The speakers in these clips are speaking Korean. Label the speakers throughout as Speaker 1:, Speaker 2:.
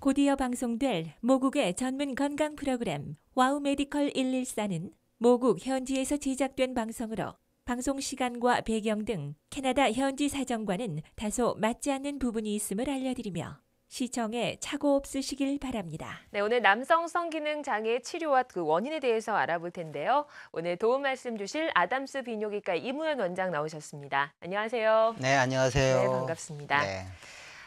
Speaker 1: 곧이어 방송될 모국의 전문 건강 프로그램 와우 메디컬 114는 모국 현지에서 제작된 방송으로 방송 시간과 배경 등 캐나다 현지 사정과는 다소 맞지 않는 부분이 있음을 알려드리며 시청에 착오 없으시길 바랍니다.
Speaker 2: 네, 오늘 남성 성기능 장애 치료와 그 원인에 대해서 알아볼 텐데요. 오늘 도움 말씀 주실 아담스 비뇨기과 이무현 원장 나오셨습니다. 안녕하세요.
Speaker 3: 네, 안녕하세요.
Speaker 2: 네, 반갑습니다.
Speaker 3: 네.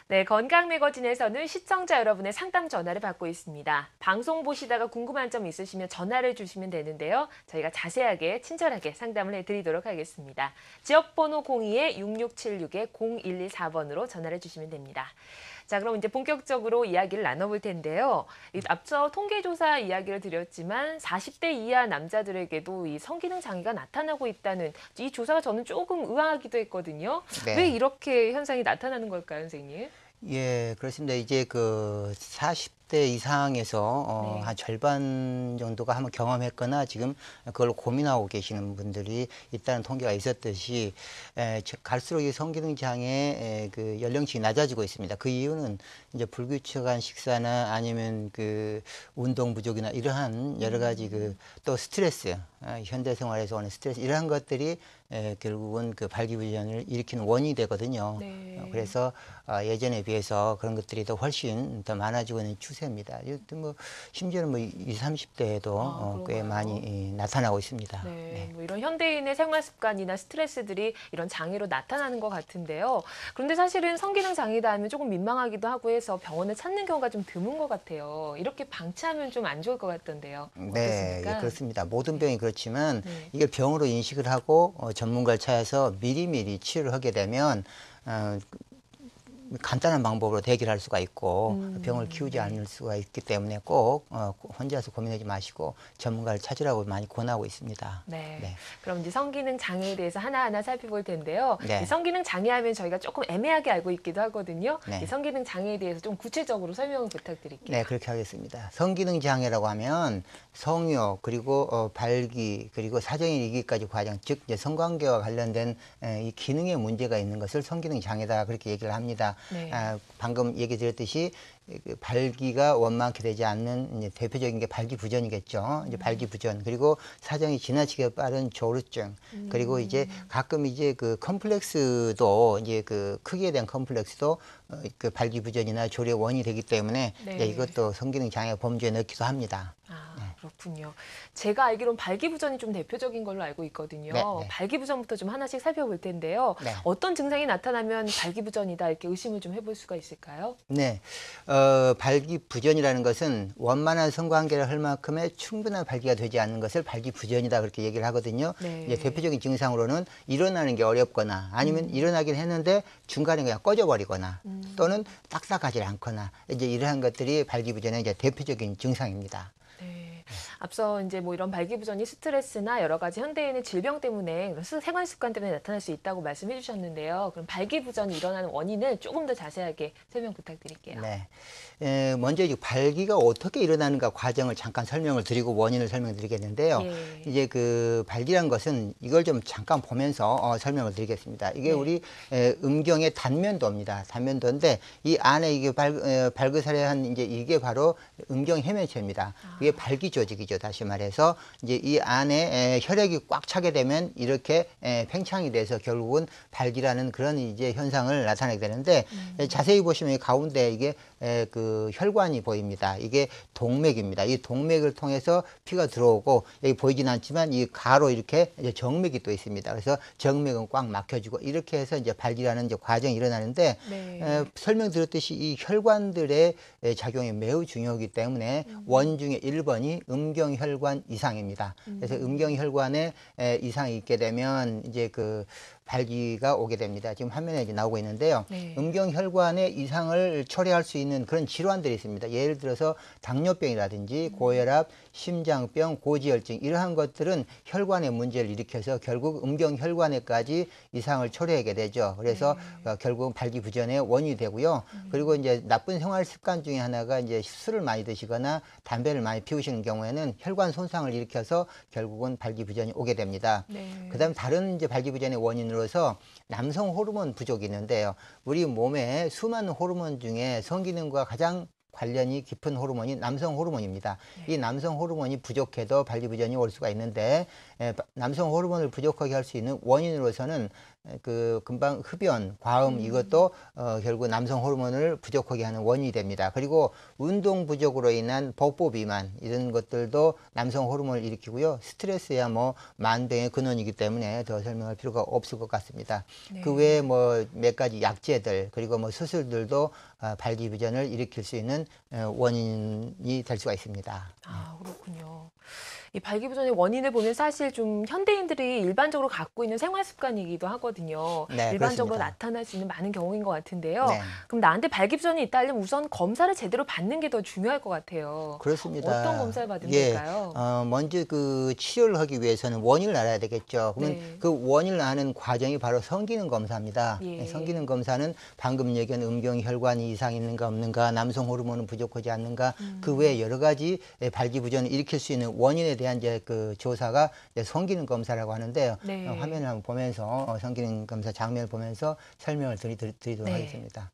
Speaker 2: 네, 건강 매거진에서는 시청자 여러분의 상담 전화를 받고 있습니다. 방송 보시다가 궁금한 점 있으시면 전화를 주시면 되는데요. 저희가 자세하게 친절하게 상담을 해드리도록 하겠습니다. 지역번호 02-6676-0124번으로 전화를 주시면 됩니다. 자, 그럼 이제 본격적으로 이야기를 나눠볼 텐데요. 앞서 통계조사 이야기를 드렸지만 40대 이하 남자들에게도 이 성기능 장애가 나타나고 있다는 이 조사가 저는 조금 의아하기도 했거든요.
Speaker 3: 네.
Speaker 2: 왜 이렇게 현상이 나타나는 걸까요, 선생님?
Speaker 3: 예, 그렇습니다. 이제 그 40대 이상에서
Speaker 2: 네.
Speaker 3: 한 절반 정도가 한번 경험했거나 지금 그걸 고민하고 계시는 분들이 있다는 통계가 있었듯이 갈수록 이 성기능 장애 그 연령층이 낮아지고 있습니다. 그 이유는 이제 불규칙한 식사나 아니면 그 운동 부족이나 이러한 여러 가지 그 또 스트레스, 현대 생활에서 오는 스트레스 이러한 것들이 결국은 그 발기부전을 일으키는 원인이 되거든요.
Speaker 2: 네.
Speaker 3: 그래서 예전에 비해서 그런 것들이 더 훨씬 더 많아지고 있는 추세입니다. 뭐 심지어는 뭐 20, 30대에도 꽤
Speaker 2: 그런가요?
Speaker 3: 많이 나타나고 있습니다.
Speaker 2: 네,
Speaker 3: 네.
Speaker 2: 뭐 이런 현대인의 생활 습관이나 스트레스들이 이런 장애로 나타나는 것 같은데요. 그런데 사실은 성기능 장애다 하면 조금 민망하기도 하고 해서 병원을 찾는 경우가 좀 드문 것 같아요. 이렇게 방치하면 좀 안 좋을 것 같던데요.
Speaker 3: 네,
Speaker 2: 어떻습니까?
Speaker 3: 예, 그렇습니다. 모든 병이 그렇지만
Speaker 2: 네.
Speaker 3: 이걸 병으로 인식을 하고 전문가를 찾아서 미리미리 치료를 하게 되면 간단한 방법으로 대결할 수가 있고 병을 키우지 않을 수가 있기 때문에 꼭 혼자서 고민하지 마시고 전문가를 찾으라고 많이 권하고 있습니다.
Speaker 2: 네.
Speaker 3: 네.
Speaker 2: 그럼 이제 성기능 장애에 대해서 하나하나 살펴볼 텐데요.
Speaker 3: 네.
Speaker 2: 이 성기능 장애하면 저희가 조금 애매하게 알고 있기도 하거든요.
Speaker 3: 네.
Speaker 2: 이 성기능 장애에 대해서 좀 구체적으로 설명을 부탁드릴게요.
Speaker 3: 네, 그렇게 하겠습니다. 성기능 장애라고 하면 성욕 그리고 발기 그리고 사정일 이기까지 과정, 즉 이제 성관계와 관련된 이 기능에 문제가 있는 것을 성기능 장애다 그렇게 얘기를 합니다.
Speaker 2: 네.
Speaker 3: 방금 얘기 드렸듯이 그 발기가 원만하게 되지 않는 이제 대표적인 게 발기부전이겠죠. 이제 발기부전 그리고 사정이 지나치게 빠른 조루증 그리고 이제 가끔 이제 그 컴플렉스도 이제 그 크기에 대한 컴플렉스도 그 발기부전이나 조류의 원인이 되기 때문에
Speaker 2: 네.
Speaker 3: 이제 이것도 성기능 장애 범주에 넣기도 합니다.
Speaker 2: 그렇군요. 제가 알기로는 발기부전이 좀 대표적인 걸로 알고 있거든요.
Speaker 3: 네, 네.
Speaker 2: 발기부전부터 좀 하나씩 살펴볼 텐데요.
Speaker 3: 네.
Speaker 2: 어떤 증상이 나타나면 발기부전이다 이렇게 의심을 좀 해볼 수가 있을까요?
Speaker 3: 네, 발기부전이라는 것은 원만한 성관계를 할 만큼의 충분한 발기가 되지 않는 것을 발기부전이다 그렇게 얘기를 하거든요.
Speaker 2: 네.
Speaker 3: 이제 대표적인 증상으로는 일어나는 게 어렵거나 아니면 일어나긴 했는데 중간에 그냥 꺼져버리거나 또는 딱딱하지 않거나 이제 이러한 것들이 발기부전의 이제 대표적인 증상입니다.
Speaker 2: 네. 앞서 이제 뭐 이런 발기부전이 스트레스나 여러 가지 현대인의 질병 때문에 생활 습관 때문에 나타날 수 있다고 말씀해 주셨는데요. 그럼 발기부전이 일어나는 원인을 조금 더 자세하게 설명 부탁드릴게요.
Speaker 3: 네. 먼저 이제 발기가 어떻게 일어나는가 과정을 잠깐 설명을 드리고 원인을 설명드리겠는데요.
Speaker 2: 예.
Speaker 3: 이제 그 발기란 것은 이걸 좀 잠깐 보면서 설명을 드리겠습니다. 이게
Speaker 2: 네.
Speaker 3: 우리 음경의 단면도입니다. 단면도인데 이 안에 이게 발그사레한 이제 이게 바로 음경 해면체입니다. 이게 발기 조직이죠. 다시 말해서 이제 이 안에 혈액이 꽉 차게 되면 이렇게 팽창이 돼서 결국은 발기라는 그런 이제 현상을 나타내게 되는데 자세히 보시면 이 가운데 이게 그 혈관이 보입니다. 이게 동맥입니다. 이 동맥을 통해서 피가 들어오고 여기 보이진 않지만 이 가로 이렇게 이제 정맥이 또 있습니다. 그래서 정맥은 꽉 막혀지고 이렇게 해서 이제 발기라는 이제 과정이 일어나는데
Speaker 2: 네.
Speaker 3: 설명드렸듯이 이 혈관들의 작용이 매우 중요하기 때문에 원중의 1번이 음경혈관 이상입니다. 그래서 음경혈관에 이상이 있게 되면 이제 그 발기가 오게 됩니다. 지금 화면에 이제 나오고 있는데요.
Speaker 2: 네.
Speaker 3: 음경혈관의 이상을 초래할 수 있는 그런 질환들이 있습니다. 예를 들어서 당뇨병이라든지 고혈압, 심장병, 고지혈증 이러한 것들은 혈관의 문제를 일으켜서 결국 음경혈관에까지 이상을 초래하게 되죠. 그래서 결국 발기부전의 원인이 되고요. 그리고 이제 나쁜 생활 습관 중에 하나가 이제 술을 많이 드시거나 담배를 많이 피우시는 경우에는 혈관 손상을 일으켜서 결국은 발기부전이 오게 됩니다.
Speaker 2: 네.
Speaker 3: 그다음 다른 이제 발기부전의 원인으로서 남성 호르몬 부족이 있는데요. 우리 몸에 수많은 호르몬 중에 성기능과 가장 관련이 깊은 호르몬이 남성 호르몬입니다. 이 남성 호르몬이 부족해도 발기부전이 올 수가 있는데 남성 호르몬을 부족하게 할 수 있는 원인으로서는 그 금방 흡연, 과음 이것도 결국 남성 호르몬을 부족하게 하는 원인이 됩니다. 그리고 운동 부족으로 인한 복부 비만 이런 것들도 남성 호르몬을 일으키고요. 스트레스야 뭐 만병의 근원이기 때문에 더 설명할 필요가 없을 것 같습니다.
Speaker 2: 네.
Speaker 3: 그 외에 뭐 몇 가지 약제들 그리고 뭐 수술들도 발기부전을 일으킬 수 있는 원인이 될 수가 있습니다.
Speaker 2: 아, 그렇군요. 이 발기부전의 원인을 보면 사실 좀 현대인들이 일반적으로 갖고 있는 생활 습관이기도 하거든요.
Speaker 3: 네,
Speaker 2: 일반적으로
Speaker 3: 그렇습니다.
Speaker 2: 나타날 수 있는 많은 경우인 것 같은데요.
Speaker 3: 네.
Speaker 2: 그럼 나한테 발기부전이 있다 하려면 우선 검사를 제대로 받는 게 더 중요할 것 같아요.
Speaker 3: 그렇습니다.
Speaker 2: 어떤 검사를 받으면
Speaker 3: 예,
Speaker 2: 될까요?
Speaker 3: 먼저 그 치료를 하기 위해서는 원인을 알아야 되겠죠. 그러면
Speaker 2: 네.
Speaker 3: 그 원인을 아는 과정이 바로 성기능 검사입니다.
Speaker 2: 예.
Speaker 3: 성기능 검사는 방금 얘기한 음경혈관 이상이 있는가 없는가, 남성 호르몬은 부족하지 않는가, 그 외에 여러 가지 발기부전을 일으킬 수 있는 원인에 대한 이제 그 조사가 이제 성기능 검사라고 하는데요.
Speaker 2: 네.
Speaker 3: 화면을 한번 보면서 성기능 검사 장면을 보면서 설명을 드리도록
Speaker 2: 네.
Speaker 3: 하겠습니다.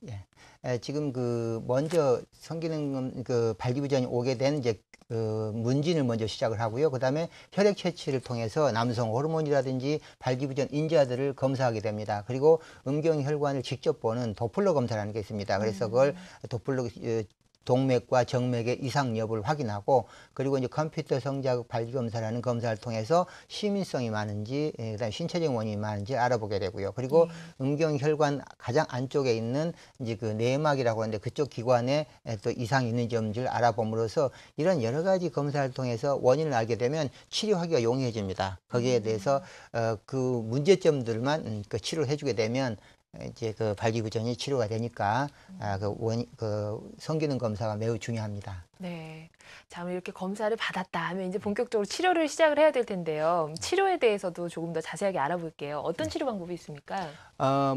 Speaker 3: 예. 지금 그 먼저 성기능 그 발기부전이 오게 된 이제 그 문진을 먼저 시작을 하고요. 그다음에 혈액 채취를 통해서 남성 호르몬이라든지 발기부전 인자들을 검사하게 됩니다. 그리고 음경혈관을 직접 보는 도플러 검사라는 게 있습니다. 그래서 그걸 도플러 동맥과 정맥의 이상 여부를 확인하고 그리고 이제 컴퓨터 성자극 발기검사라는 검사를 통해서 시민성이 많은지 그다음에 신체적 원인이 많은지 알아보게 되고요. 그리고 음경혈관 가장 안쪽에 있는 이제 그 내막이라고 하는데 그쪽 기관에 또 이상이 있는지 없는지를 알아봄으로써 이런 여러 가지 검사를 통해서 원인을 알게 되면 치료하기가 용이해집니다. 거기에 대해서 그 문제점들만 그 치료를 해주게 되면 이제 그 발기부전이 치료가 되니까 그 성기능 검사가 매우 중요합니다.
Speaker 2: 네. 자, 이렇게 검사를 받았다 하면 이제 본격적으로 치료를 시작을 해야 될 텐데요. 치료에 대해서도 조금 더 자세하게 알아볼게요. 어떤 치료 방법이 있습니까?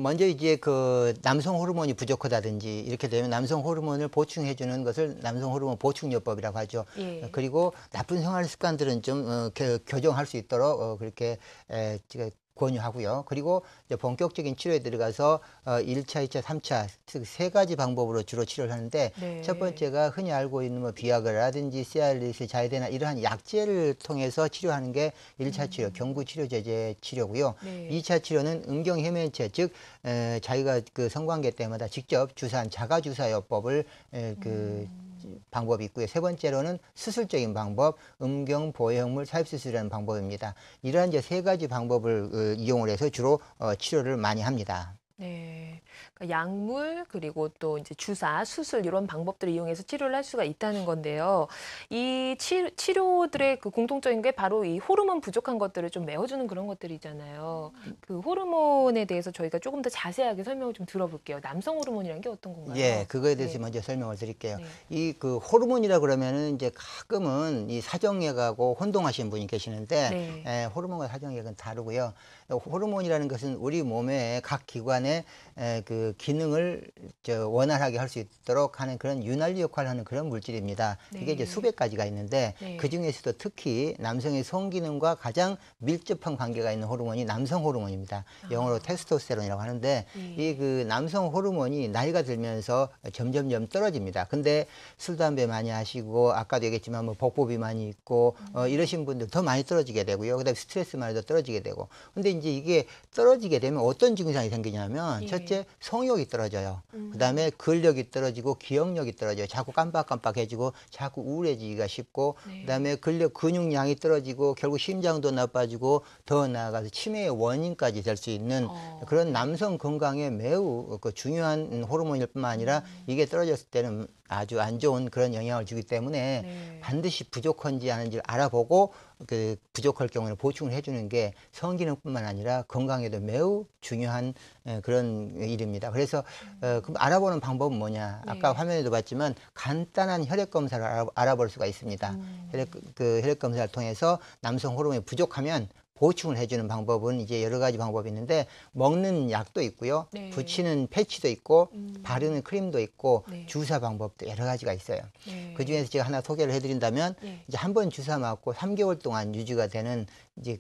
Speaker 3: 먼저 이제 그 남성 호르몬이 부족하다든지 이렇게 되면 남성 호르몬을 보충해주는 것을 남성 호르몬 보충요법이라고 하죠.
Speaker 2: 예.
Speaker 3: 그리고 나쁜 생활 습관들은 좀 교정할 수 있도록 그렇게 권유하고요. 그리고 이제 본격적인 치료에 들어가서 1차, 2차, 3차 세 가지 방법으로 주로 치료를 하는데
Speaker 2: 네.
Speaker 3: 첫 번째가 흔히 알고 있는 뭐 비아그라라든지 시알리스, 자이데나 이러한 약제를 통해서 치료하는 게 1차 치료, 경구치료제제 치료고요.
Speaker 2: 네.
Speaker 3: 2차 치료는 음경해면체, 즉 자기가 그 성관계 때마다 직접 주사한 자가주사요법을 방법이 있고요. 세 번째로는 수술적인 방법, 음경보형물 삽입수술이라는 방법입니다. 이러한 이제 세 가지 방법을 이용을 해서 주로 치료를 많이 합니다.
Speaker 2: 네. 그러니까 약물 그리고 또 이제 주사, 수술 이런 방법들을 이용해서 치료를 할 수가 있다는 건데요. 이 치료들의 그 공통적인 게 바로 이 호르몬 부족한 것들을 좀 메워주는 그런 것들이잖아요. 그 호르몬에 대해서 저희가 조금 더 자세하게 설명을 좀 들어볼게요. 남성 호르몬이라는 게 어떤 건가요?
Speaker 3: 예, 그거에 대해서
Speaker 2: 네.
Speaker 3: 먼저 설명을 드릴게요.
Speaker 2: 네.
Speaker 3: 이 그 호르몬이라 그러면은 이제 가끔은 이 사정맥하고 혼동하시는 분이 계시는데
Speaker 2: 네.
Speaker 3: 호르몬과 사정맥은 다르고요. 호르몬이라는 것은 우리 몸의 각 기관의 그 기능을 원활하게 할 수 있도록 하는 그런 윤활유 역할을 하는 그런 물질입니다.
Speaker 2: 네.
Speaker 3: 이게 이제 수백 가지가 있는데
Speaker 2: 네.
Speaker 3: 그 중에서도 특히 남성의 성기능과 가장 밀접한 관계가 있는 호르몬이 남성 호르몬입니다. 영어로 테스토스테론이라고 하는데
Speaker 2: 예.
Speaker 3: 이 그 남성 호르몬이 나이가 들면서 점점점 떨어집니다. 근데 술, 담배 많이 하시고 아까도 얘기했지만 뭐 복부 비만이 있고 이러신 분들 더 많이 떨어지게 되고요. 그다음에 스트레스 많이 더 떨어지게 되고. 근데 이제 이게 떨어지게 되면 어떤 증상이 생기냐면
Speaker 2: 예.
Speaker 3: 첫째 성욕이 떨어져요. 그다음에 근력이 떨어지고 기억력이 떨어져요. 자꾸 깜빡깜빡해지고 자꾸 우울해지기가 쉽고
Speaker 2: 네.
Speaker 3: 그다음에 근육량이 떨어지고 결국 심장도 나빠지고 더 나아가서 치매의 원인까지 될 수 있는 그런 남성 건강에 매우 그 중요한 호르몬일 뿐만 아니라 이게 떨어졌을 때는 아주 안 좋은 그런 영향을 주기 때문에
Speaker 2: 네.
Speaker 3: 반드시 부족한지 아닌지를 알아보고 그 부족할 경우에는 보충을 해주는 게 성기능뿐만 아니라 건강에도 매우 중요한 그런 일입니다. 그래서 그럼 알아보는 방법은 뭐냐? 아까
Speaker 2: 네.
Speaker 3: 화면에도 봤지만 간단한 혈액 검사를 알아볼 수가 있습니다. 혈액 검사를 통해서 남성 호르몬이 부족하면 보충을 해주는 방법은 이제 여러 가지 방법이 있는데 먹는 약도 있고요.
Speaker 2: 네.
Speaker 3: 붙이는 패치도 있고 바르는 크림도 있고
Speaker 2: 네.
Speaker 3: 주사 방법도 여러 가지가 있어요.
Speaker 2: 네.
Speaker 3: 그중에서 제가 하나 소개를 해드린다면
Speaker 2: 네.
Speaker 3: 이제 한 번 주사 맞고 3개월 동안 유지가 되는 이제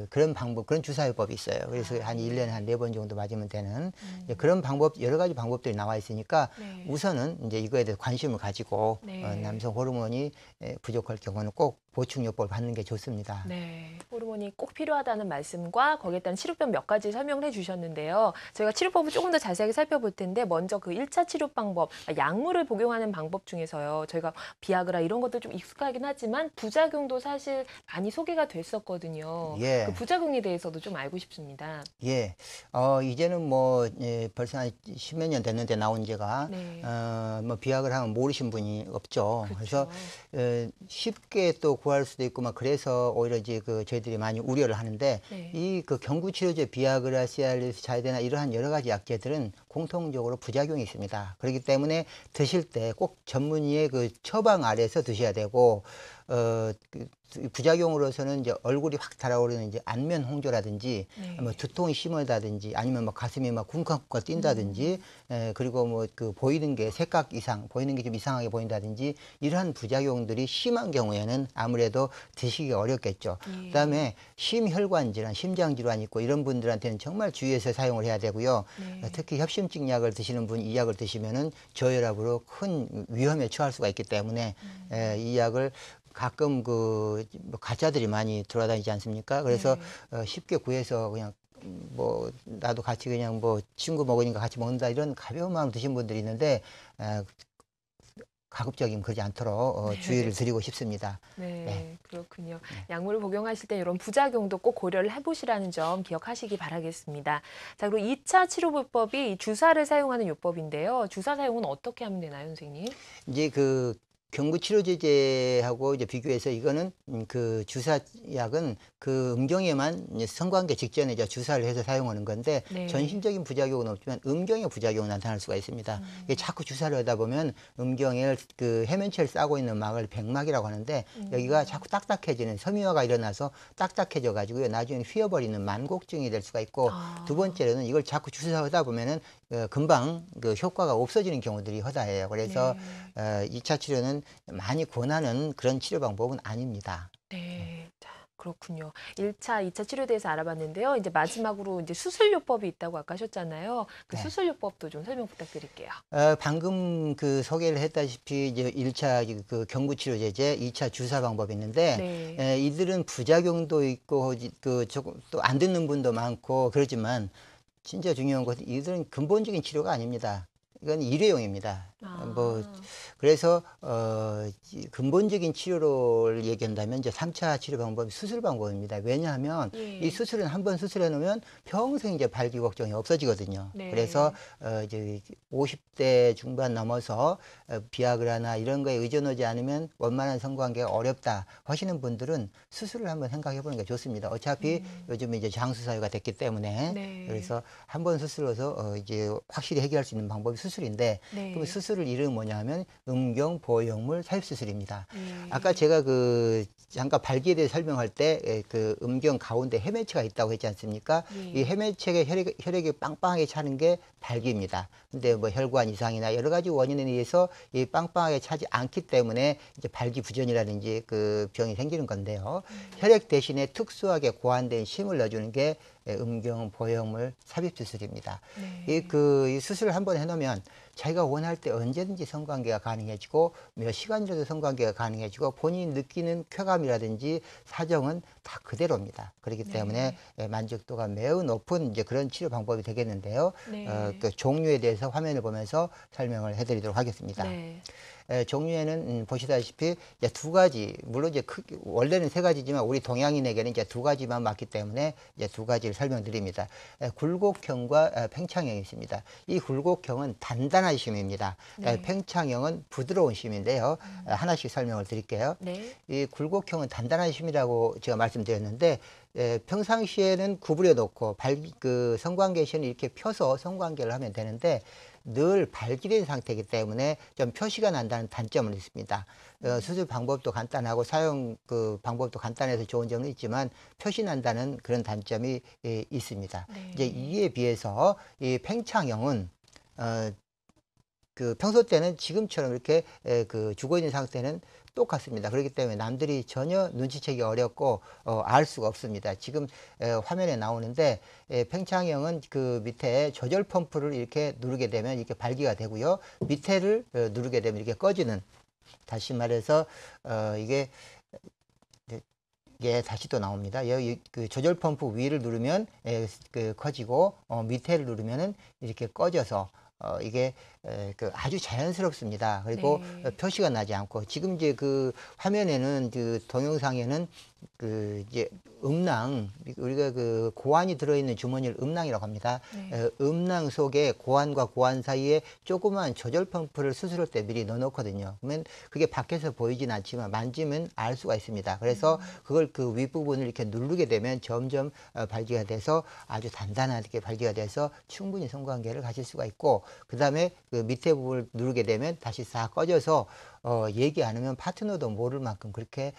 Speaker 3: 그런 방법, 그런 주사요법이 있어요. 그래서 한 1년에 한 4번 정도 맞으면 되는 이제 그런 방법, 여러 가지 방법들이 나와 있으니까
Speaker 2: 네.
Speaker 3: 우선은 이제 이거에 대해서 관심을 가지고
Speaker 2: 네.
Speaker 3: 남성 호르몬이 부족할 경우는 꼭 보충요법을 받는 게 좋습니다.
Speaker 2: 네, 호르몬이 꼭 필요하다는 말씀과 거기에 따른 치료법 몇 가지 설명을 해주셨는데요. 저희가 치료법을 조금 더 자세하게 살펴볼 텐데 먼저 그 1차 치료 방법, 약물을 복용하는 방법 중에서요. 저희가 비아그라 이런 것도 좀 익숙하긴 하지만 부작용도 사실 많이 소개가 됐었거든요.
Speaker 3: 예.
Speaker 2: 그 부작용에 대해서도 좀 알고 싶습니다.
Speaker 3: 예, 이제는 뭐, 벌써 한 10몇 년 됐는데 나온 제가,
Speaker 2: 네.
Speaker 3: 뭐, 비약을 하면 모르신 분이 없죠.
Speaker 2: 그렇죠.
Speaker 3: 그래서, 쉽게 또 구할 수도 있고, 막, 그래서 오히려 이제 저희들이 많이 우려를 하는데,
Speaker 2: 네.
Speaker 3: 이 경구치료제 비아그라, 시알리스, 자이데나 이러한 여러 가지 약제들은 공통적으로 부작용이 있습니다. 그렇기 때문에 드실 때 꼭 전문의의 처방 아래서 드셔야 되고, 부작용으로서는 이제 얼굴이 확 달아오르는 이제 안면 홍조라든지
Speaker 2: 네.
Speaker 3: 뭐 두통이 심하다든지 아니면 뭐 가슴이 막 쿵쾅쿵쾅 뛴다든지 그리고 뭐 보이는 게 색각 이상 보이는 게 좀 이상하게 보인다든지 이러한 부작용들이 심한 경우에는 아무래도 드시기 어렵겠죠.
Speaker 2: 예.
Speaker 3: 그다음에 심혈관 질환, 심장 질환이 있고 이런 분들한테는 정말 주의해서 사용을 해야 되고요.
Speaker 2: 네.
Speaker 3: 특히 협심증 약을 드시는 분 이 약을 드시면은 저혈압으로 큰 위험에 처할 수가 있기 때문에 이 약을 가끔 뭐 가짜들이 많이 돌아다니지 않습니까? 그래서 쉽게 구해서 그냥 뭐 나도 같이 그냥 뭐 친구 먹으니까 같이 먹는다 이런 가벼운 마음 드신 분들이 있는데 가급적이면 그러지 않도록 주의를 드리고 싶습니다.
Speaker 2: 네,
Speaker 3: 네.
Speaker 2: 그렇군요. 약물을 복용하실 때 이런 부작용도 꼭 고려를 해보시라는 점 기억하시기 바라겠습니다. 자, 그리고 2차 치료법이 주사를 사용하는 요법인데요. 주사 사용은 어떻게 하면 되나요, 선생님?
Speaker 3: 이제 경구치료제하고 이제 비교해서 이거는 그 주사약은 그 음경에만 이제 성관계 직전에 이제 주사를 해서 사용하는 건데
Speaker 2: 네.
Speaker 3: 전신적인 부작용은 없지만 음경의 부작용이 나타날 수가 있습니다. 이게 자꾸 주사를 하다 보면 음경에 그 해면체를 싸고 있는 막을 백막이라고 하는데 여기가 자꾸 딱딱해지는 섬유화가 일어나서 딱딱해져 가지고요. 나중에 휘어버리는 만곡증이 될 수가 있고 두 번째로는 이걸 자꾸 주사하다 보면은 금방 그 효과가 없어지는 경우들이 허다해요. 그래서
Speaker 2: 네.
Speaker 3: 2차 치료는 많이 권하는 그런 치료 방법은 아닙니다.
Speaker 2: 네. 자, 그렇군요. 1차, 2차 치료에 대해서 알아봤는데요. 이제 마지막으로 이제 수술요법이 있다고 아까 하셨잖아요. 그
Speaker 3: 네.
Speaker 2: 수술요법도 좀 설명 부탁드릴게요.
Speaker 3: 방금 소개를 했다시피 이제 1차 그 경구치료제제, 2차 주사 방법이 있는데
Speaker 2: 네.
Speaker 3: 이들은 부작용도 있고 조금 또 안 듣는 분도 많고 그렇지만 진짜 중요한 것은 이들은 근본적인 치료가 아닙니다. 이건 일회용입니다. 뭐 그래서 근본적인 치료를 얘기한다면 이제 3차 치료 방법이 수술 방법입니다. 왜냐하면
Speaker 2: 예.
Speaker 3: 이 수술은 한 번 수술해 놓으면 평생 이제 발기 걱정이 없어지거든요.
Speaker 2: 네.
Speaker 3: 그래서 이제 50대 중반 넘어서 비아그라나 이런 거에 의존하지 않으면 원만한 성관계가 어렵다 하시는 분들은 수술을 한번 생각해 보는 게 좋습니다. 어차피 요즘 이제 장수 사회가 됐기 때문에
Speaker 2: 네.
Speaker 3: 그래서 한 번 수술로서 이제 확실히 해결할 수 있는 방법이 수술인데
Speaker 2: 네.
Speaker 3: 그럼 수술을 이름이 뭐냐면 음경 보형물 삽입 수술입니다.
Speaker 2: 예.
Speaker 3: 아까 제가 잠깐 발기에 대해 설명할 때 그 음경 가운데 해매체가 있다고 했지 않습니까?
Speaker 2: 예.
Speaker 3: 이 해매체가 혈액이 빵빵하게 차는 게 발기입니다. 근데 뭐 혈관 이상이나 여러 가지 원인에 의해서 이 빵빵하게 차지 않기 때문에 이제 발기 부전이라든지 그 병이 생기는 건데요. 혈액 대신에 특수하게 고안된 심을 넣어주는 게 음경 보형물 삽입 수술입니다.
Speaker 2: 네.
Speaker 3: 이 수술을 한번 해놓으면 자기가 원할 때 언제든지 성관계가 가능해지고 몇 시간이라도 성관계가 가능해지고 본인이 느끼는 쾌감이라든지 사정은 다 그대로입니다. 그렇기 때문에 만족도가 매우 높은 이제 그런 치료 방법이 되겠는데요.
Speaker 2: 네.
Speaker 3: 그 종류에 대해서 화면을 보면서 설명을 해드리도록 하겠습니다.
Speaker 2: 네.
Speaker 3: 종류에는 보시다시피 이제 두 가지, 물론 이제 원래는 세 가지지만 우리 동양인에게는 이제 두 가지만 맞기 때문에 이제 두 가지를 설명드립니다. 굴곡형과 팽창형이 있습니다. 이 굴곡형은 단단한 심입니다.
Speaker 2: 네.
Speaker 3: 팽창형은 부드러운 심인데요. 하나씩 설명을 드릴게요.
Speaker 2: 네.
Speaker 3: 이 굴곡형은 단단한 심이라고 제가 말씀드렸는데 평상시에는 구부려 놓고 성관계 시에는 이렇게 펴서 성관계를 하면 되는데 늘 발기된 상태이기 때문에 좀 표시가 난다는 단점은 있습니다. 수술 방법도 간단하고 사용 그 방법도 간단해서 좋은 점은 있지만 표시 난다는 그런 단점이 있습니다.
Speaker 2: 네.
Speaker 3: 이제 이에 비해서 이 팽창형은 그 평소 때는 지금처럼 이렇게 그 죽어 있는 상태는 똑같습니다. 그렇기 때문에 남들이 전혀 눈치채기 어렵고 알 수가 없습니다. 지금 화면에 나오는데 팽창형은 그 밑에 조절 펌프를 이렇게 누르게 되면 이렇게 발기가 되고요. 밑에를 누르게 되면 이렇게 꺼지는, 다시 말해서 이게 다시 또 나옵니다. 여기 그 조절 펌프 위를 누르면 그 커지고 밑에를 누르면은 이렇게 꺼져서 이게 그 아주 자연스럽습니다. 그리고
Speaker 2: 네.
Speaker 3: 표시가 나지 않고, 지금 이제 그 화면에는 그 동영상에는 그 이제 음낭, 우리가 그 고환이 들어있는 주머니를 음낭이라고 합니다.
Speaker 2: 네.
Speaker 3: 음낭 속에 고환과 고환 사이에 조그만 조절 펌프를 수술할 때 미리 넣어놓거든요. 그러면 그게 밖에서 보이진 않지만 만지면 알 수가 있습니다. 그래서 그걸 그 윗부분을 이렇게 누르게 되면 점점 발기가 돼서 아주 단단하게 발기가 돼서 충분히 성관계를 가질 수가 있고, 그 다음에 그 밑에 부분을 누르게 되면 다시 싹 꺼져서 얘기 안 하면 파트너도 모를 만큼 그렇게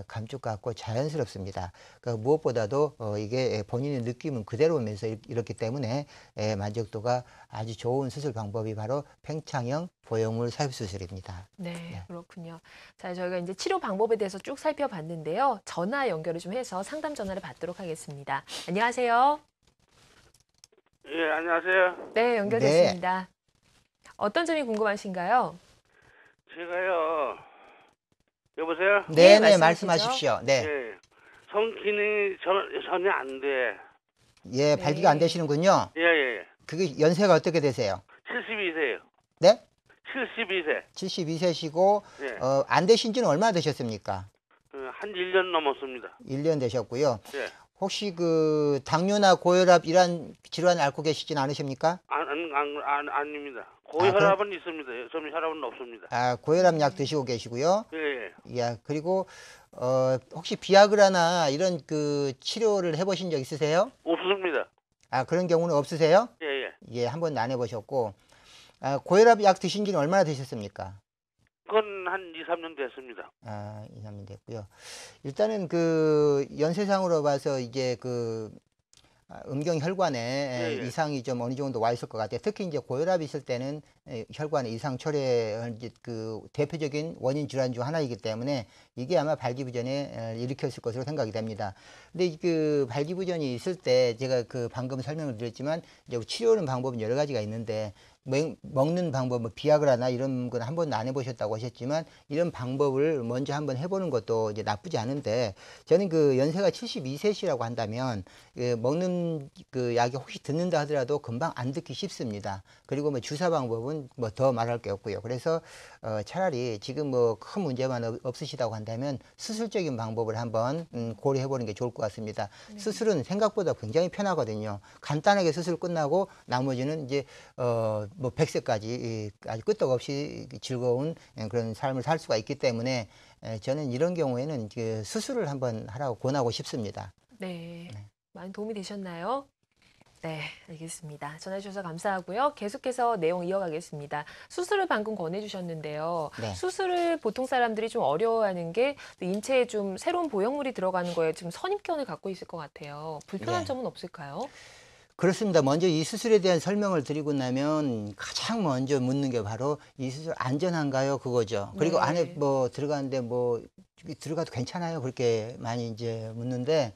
Speaker 3: 감쪽 같고 자연스럽습니다. 그러니까 무엇보다도 이게 본인의 느낌은 그대로 오면서 이렇기 때문에 만족도가 아주 좋은 수술 방법이 바로 팽창형 보형물 삽입 수술입니다.
Speaker 2: 네, 그렇군요. 자, 저희가 이제 치료 방법에 대해서 쭉 살펴봤는데요. 전화 연결을 좀 해서 상담 전화를 받도록 하겠습니다. 안녕하세요.
Speaker 4: 예, 안녕하세요.
Speaker 2: 네, 연결됐습니다. 어떤 점이 궁금하신가요?
Speaker 4: 제가요, 여보세요?
Speaker 2: 네,
Speaker 3: 네네,
Speaker 2: 말씀하시죠.
Speaker 3: 말씀하십시오. 네.
Speaker 4: 예, 성기능이 전혀 안 돼.
Speaker 3: 예,
Speaker 2: 네.
Speaker 3: 발기가 안 되시는군요.
Speaker 4: 예, 예.
Speaker 3: 그게 연세가 어떻게 되세요?
Speaker 4: 72세요.
Speaker 3: 네?
Speaker 4: 72세.
Speaker 3: 72세시고,
Speaker 4: 예.
Speaker 3: 안 되신 지는 얼마나 되셨습니까?
Speaker 4: 한 1년 넘었습니다.
Speaker 3: 1년 되셨고요.
Speaker 4: 예.
Speaker 3: 혹시 그 당뇨나 고혈압 이런 질환 앓고 계시진 않으십니까?
Speaker 4: 아닙니다. 고혈압은 있습니다. 저는 혈압은 없습니다.
Speaker 3: 아, 고혈압 약 드시고 계시고요.
Speaker 4: 예, 예.
Speaker 3: 예, 그리고 혹시 비아그라나 이런 그 치료를 해보신 적 있으세요?
Speaker 4: 없습니다.
Speaker 3: 아, 그런 경우는 없으세요?
Speaker 4: 예, 예.
Speaker 3: 예, 한 번도 안 해보셨고, 고혈압 약 드신 지는 얼마나 되셨습니까?
Speaker 4: 그건 한 2, 3년 됐습니다.
Speaker 3: 아, 2, 3년 됐고요. 일단은 그 연세상으로 봐서 이제 그 음경 혈관에
Speaker 4: 예, 예.
Speaker 3: 이상이 좀 어느 정도 와 있을 것 같아요. 특히 이제 고혈압이 있을 때는 혈관에 이상 초래의 이제 그 대표적인 원인 질환 중 하나이기 때문에 이게 아마 발기부전에 일으켰을 것으로 생각이 됩니다. 근데 그 발기부전이 있을 때 제가 그 방금 설명을 드렸지만 이제 치료하는 방법은 여러 가지가 있는데, 먹는 방법, 뭐 비아그라나 이런 건 한 번도 안 해보셨다고 하셨지만 이런 방법을 먼저 한번 해보는 것도 이제 나쁘지 않은데, 저는 그 연세가 72세시라고 한다면 먹는 그 약이 혹시 듣는다 하더라도 금방 안 듣기 쉽습니다. 그리고 뭐 주사 방법은 뭐 더 말할 게 없고요. 그래서 차라리 지금 뭐 큰 문제만 없으시다고 한다면 수술적인 방법을 한번 고려해 보는 게 좋을 것 같습니다. 수술은 생각보다 굉장히 편하거든요. 간단하게 수술 끝나고 나머지는 이제 뭐 100세까지 아주 끄떡없이 즐거운 그런 삶을 살 수가 있기 때문에 저는 이런 경우에는 그 수술을 한번 하라고 권하고 싶습니다.
Speaker 2: 네. 많이 도움이 되셨나요? 네, 알겠습니다. 전화 주셔서 감사하고요. 계속해서 내용 이어가겠습니다. 수술을 방금 권해주셨는데요.
Speaker 3: 네.
Speaker 2: 수술을 보통 사람들이 좀 어려워하는 게 인체에 좀 새로운 보형물이 들어가는 거에 좀 선입견을 갖고 있을 것 같아요. 불편한
Speaker 3: 네.
Speaker 2: 점은 없을까요?
Speaker 3: 그렇습니다. 먼저 이 수술에 대한 설명을 드리고 나면 가장 먼저 묻는 게 바로 이 수술 안전한가요? 그거죠. 그리고
Speaker 2: 네.
Speaker 3: 안에 뭐 들어가는데 뭐 들어가도 괜찮아요? 그렇게 많이 이제 묻는데,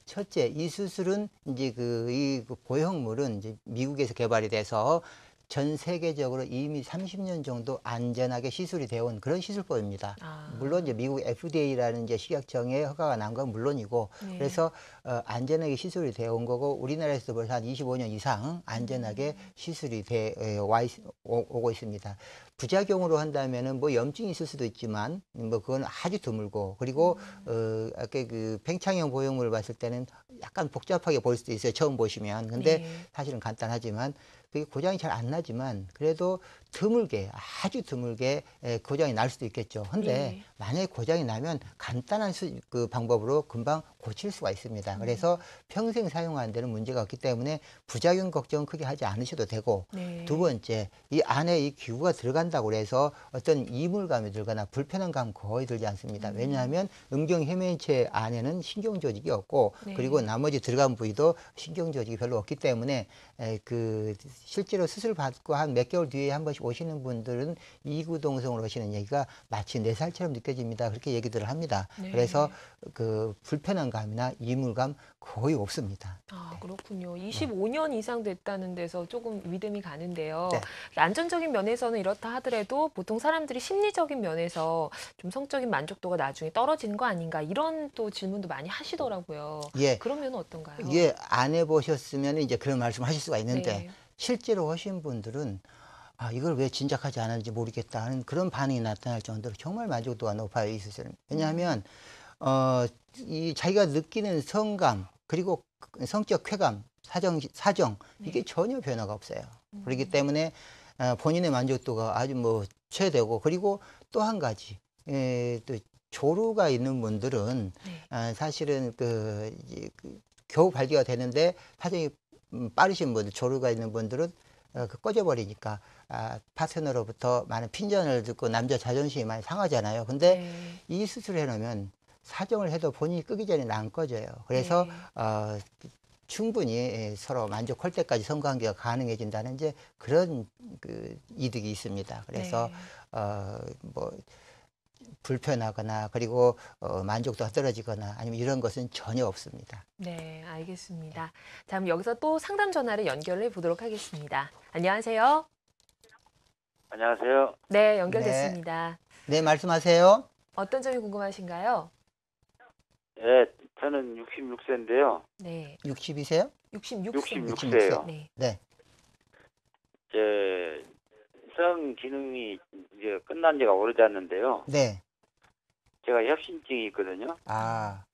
Speaker 3: 첫째, 이 수술은 이제 이 보형물은 이제 미국에서 개발이 돼서 전 세계적으로 이미 30년 정도 안전하게 시술이 되어 온 그런 시술법입니다. 물론 이제 미국 FDA라는 이제 식약청의 허가가 난 건 물론이고,
Speaker 2: 네.
Speaker 3: 그래서 안전하게 시술이 되어 온 거고, 우리나라에서도 벌써 한 25년 이상 안전하게 시술이 오고 있습니다. 부작용으로 한다면은 뭐 염증이 있을 수도 있지만 뭐 그건 아주 드물고, 그리고 아까 그 팽창형 보형물을 봤을 때는 약간 복잡하게 보일 수도 있어요, 처음 보시면. 근데
Speaker 2: 네.
Speaker 3: 사실은 간단하지만 그게 고장이 잘 안 나지만 그래도 드물게, 아주 드물게 고장이 날 수도 있겠죠. 근데
Speaker 2: 네.
Speaker 3: 만약에 고장이 나면 간단한 그 방법으로 금방 고칠 수가 있습니다. 그래서 평생 사용하는 데는 문제가 없기 때문에 부작용 걱정 크게 하지 않으셔도 되고
Speaker 2: 네.
Speaker 3: 두 번째, 이 안에 이 기구가 들어간다고 해서 어떤 이물감이 들거나 불편한 감 거의 들지 않습니다. 왜냐하면 음경 해면체 안에는 신경 조직이 없고
Speaker 2: 네.
Speaker 3: 그리고 나머지 들어간 부위도 신경 조직이 별로 없기 때문에 실제로 수술 받고 한 몇 개월 뒤에 한 번씩 오시는 분들은 이구동성으로 오시는 얘기가 마치 4살처럼 느껴집니다. 그렇게 얘기들을 합니다.
Speaker 2: 네.
Speaker 3: 그래서 그 불편한 감이나 이물감 거의 없습니다.
Speaker 2: 아, 그렇군요. 25년 이상 됐다는 데서 조금 믿음이 가는데요.
Speaker 3: 네.
Speaker 2: 안전적인 면에서는 이렇다 하더라도 보통 사람들이 심리적인 면에서 좀 성적인 만족도가 나중에 떨어지는 거 아닌가 이런 또 질문도 많이 하시더라고요.
Speaker 3: 예.
Speaker 2: 그러면 어떤가요?
Speaker 3: 예, 안 해보셨으면 이제 그런 말씀 하실 수가 있는데
Speaker 2: 네.
Speaker 3: 실제로 하신 분들은 아, 이걸 왜 진작하지 않았는지 모르겠다 하는 그런 반응이 나타날 정도로 정말 만족도가 높아요, 이 수술은. 왜냐하면, 이 자기가 느끼는 성감, 그리고 성적 쾌감, 사정, 이게 전혀 변화가 없어요. 그렇기 때문에, 본인의 만족도가 아주 뭐 최대고, 그리고 또 한 가지, 또 조루가 있는 분들은,
Speaker 2: 네.
Speaker 3: 사실은 겨우 발기가 되는데, 사정이 빠르신 분들, 조루가 있는 분들은 꺼져버리니까 파트너로부터 많은 핀잔을 듣고 남자 자존심이 많이 상하잖아요. 근데
Speaker 2: 네.
Speaker 3: 이 수술을 해놓으면 사정을 해도 본인이 끄기 전에 안 꺼져요. 그래서
Speaker 2: 네.
Speaker 3: 충분히 서로 만족할 때까지 성관계가 가능해진다는 이제 그런 이득이 있습니다. 그래서
Speaker 2: 네.
Speaker 3: 뭐 불편하거나 그리고 만족도가 떨어지거나 아니면 이런 것은 전혀 없습니다.
Speaker 2: 네, 알겠습니다. 자, 그럼 여기서 또 상담 전화를 연결해 보도록 하겠습니다. 안녕하세요.
Speaker 4: 안녕하세요.
Speaker 2: 네, 연결됐습니다.
Speaker 3: 네, 말씀하세요.
Speaker 2: 어떤 점이 궁금하신가요?
Speaker 4: 예, 저는 66세인데요.
Speaker 2: 네,
Speaker 3: 60이세요?
Speaker 2: 66세.
Speaker 4: 66세예요.
Speaker 2: 네.
Speaker 3: 네.
Speaker 4: 제 성 기능이 이제 끝난 지가 오래됐는데요.
Speaker 3: 네.
Speaker 4: 제가 협심증이 있거든요.
Speaker 3: 아,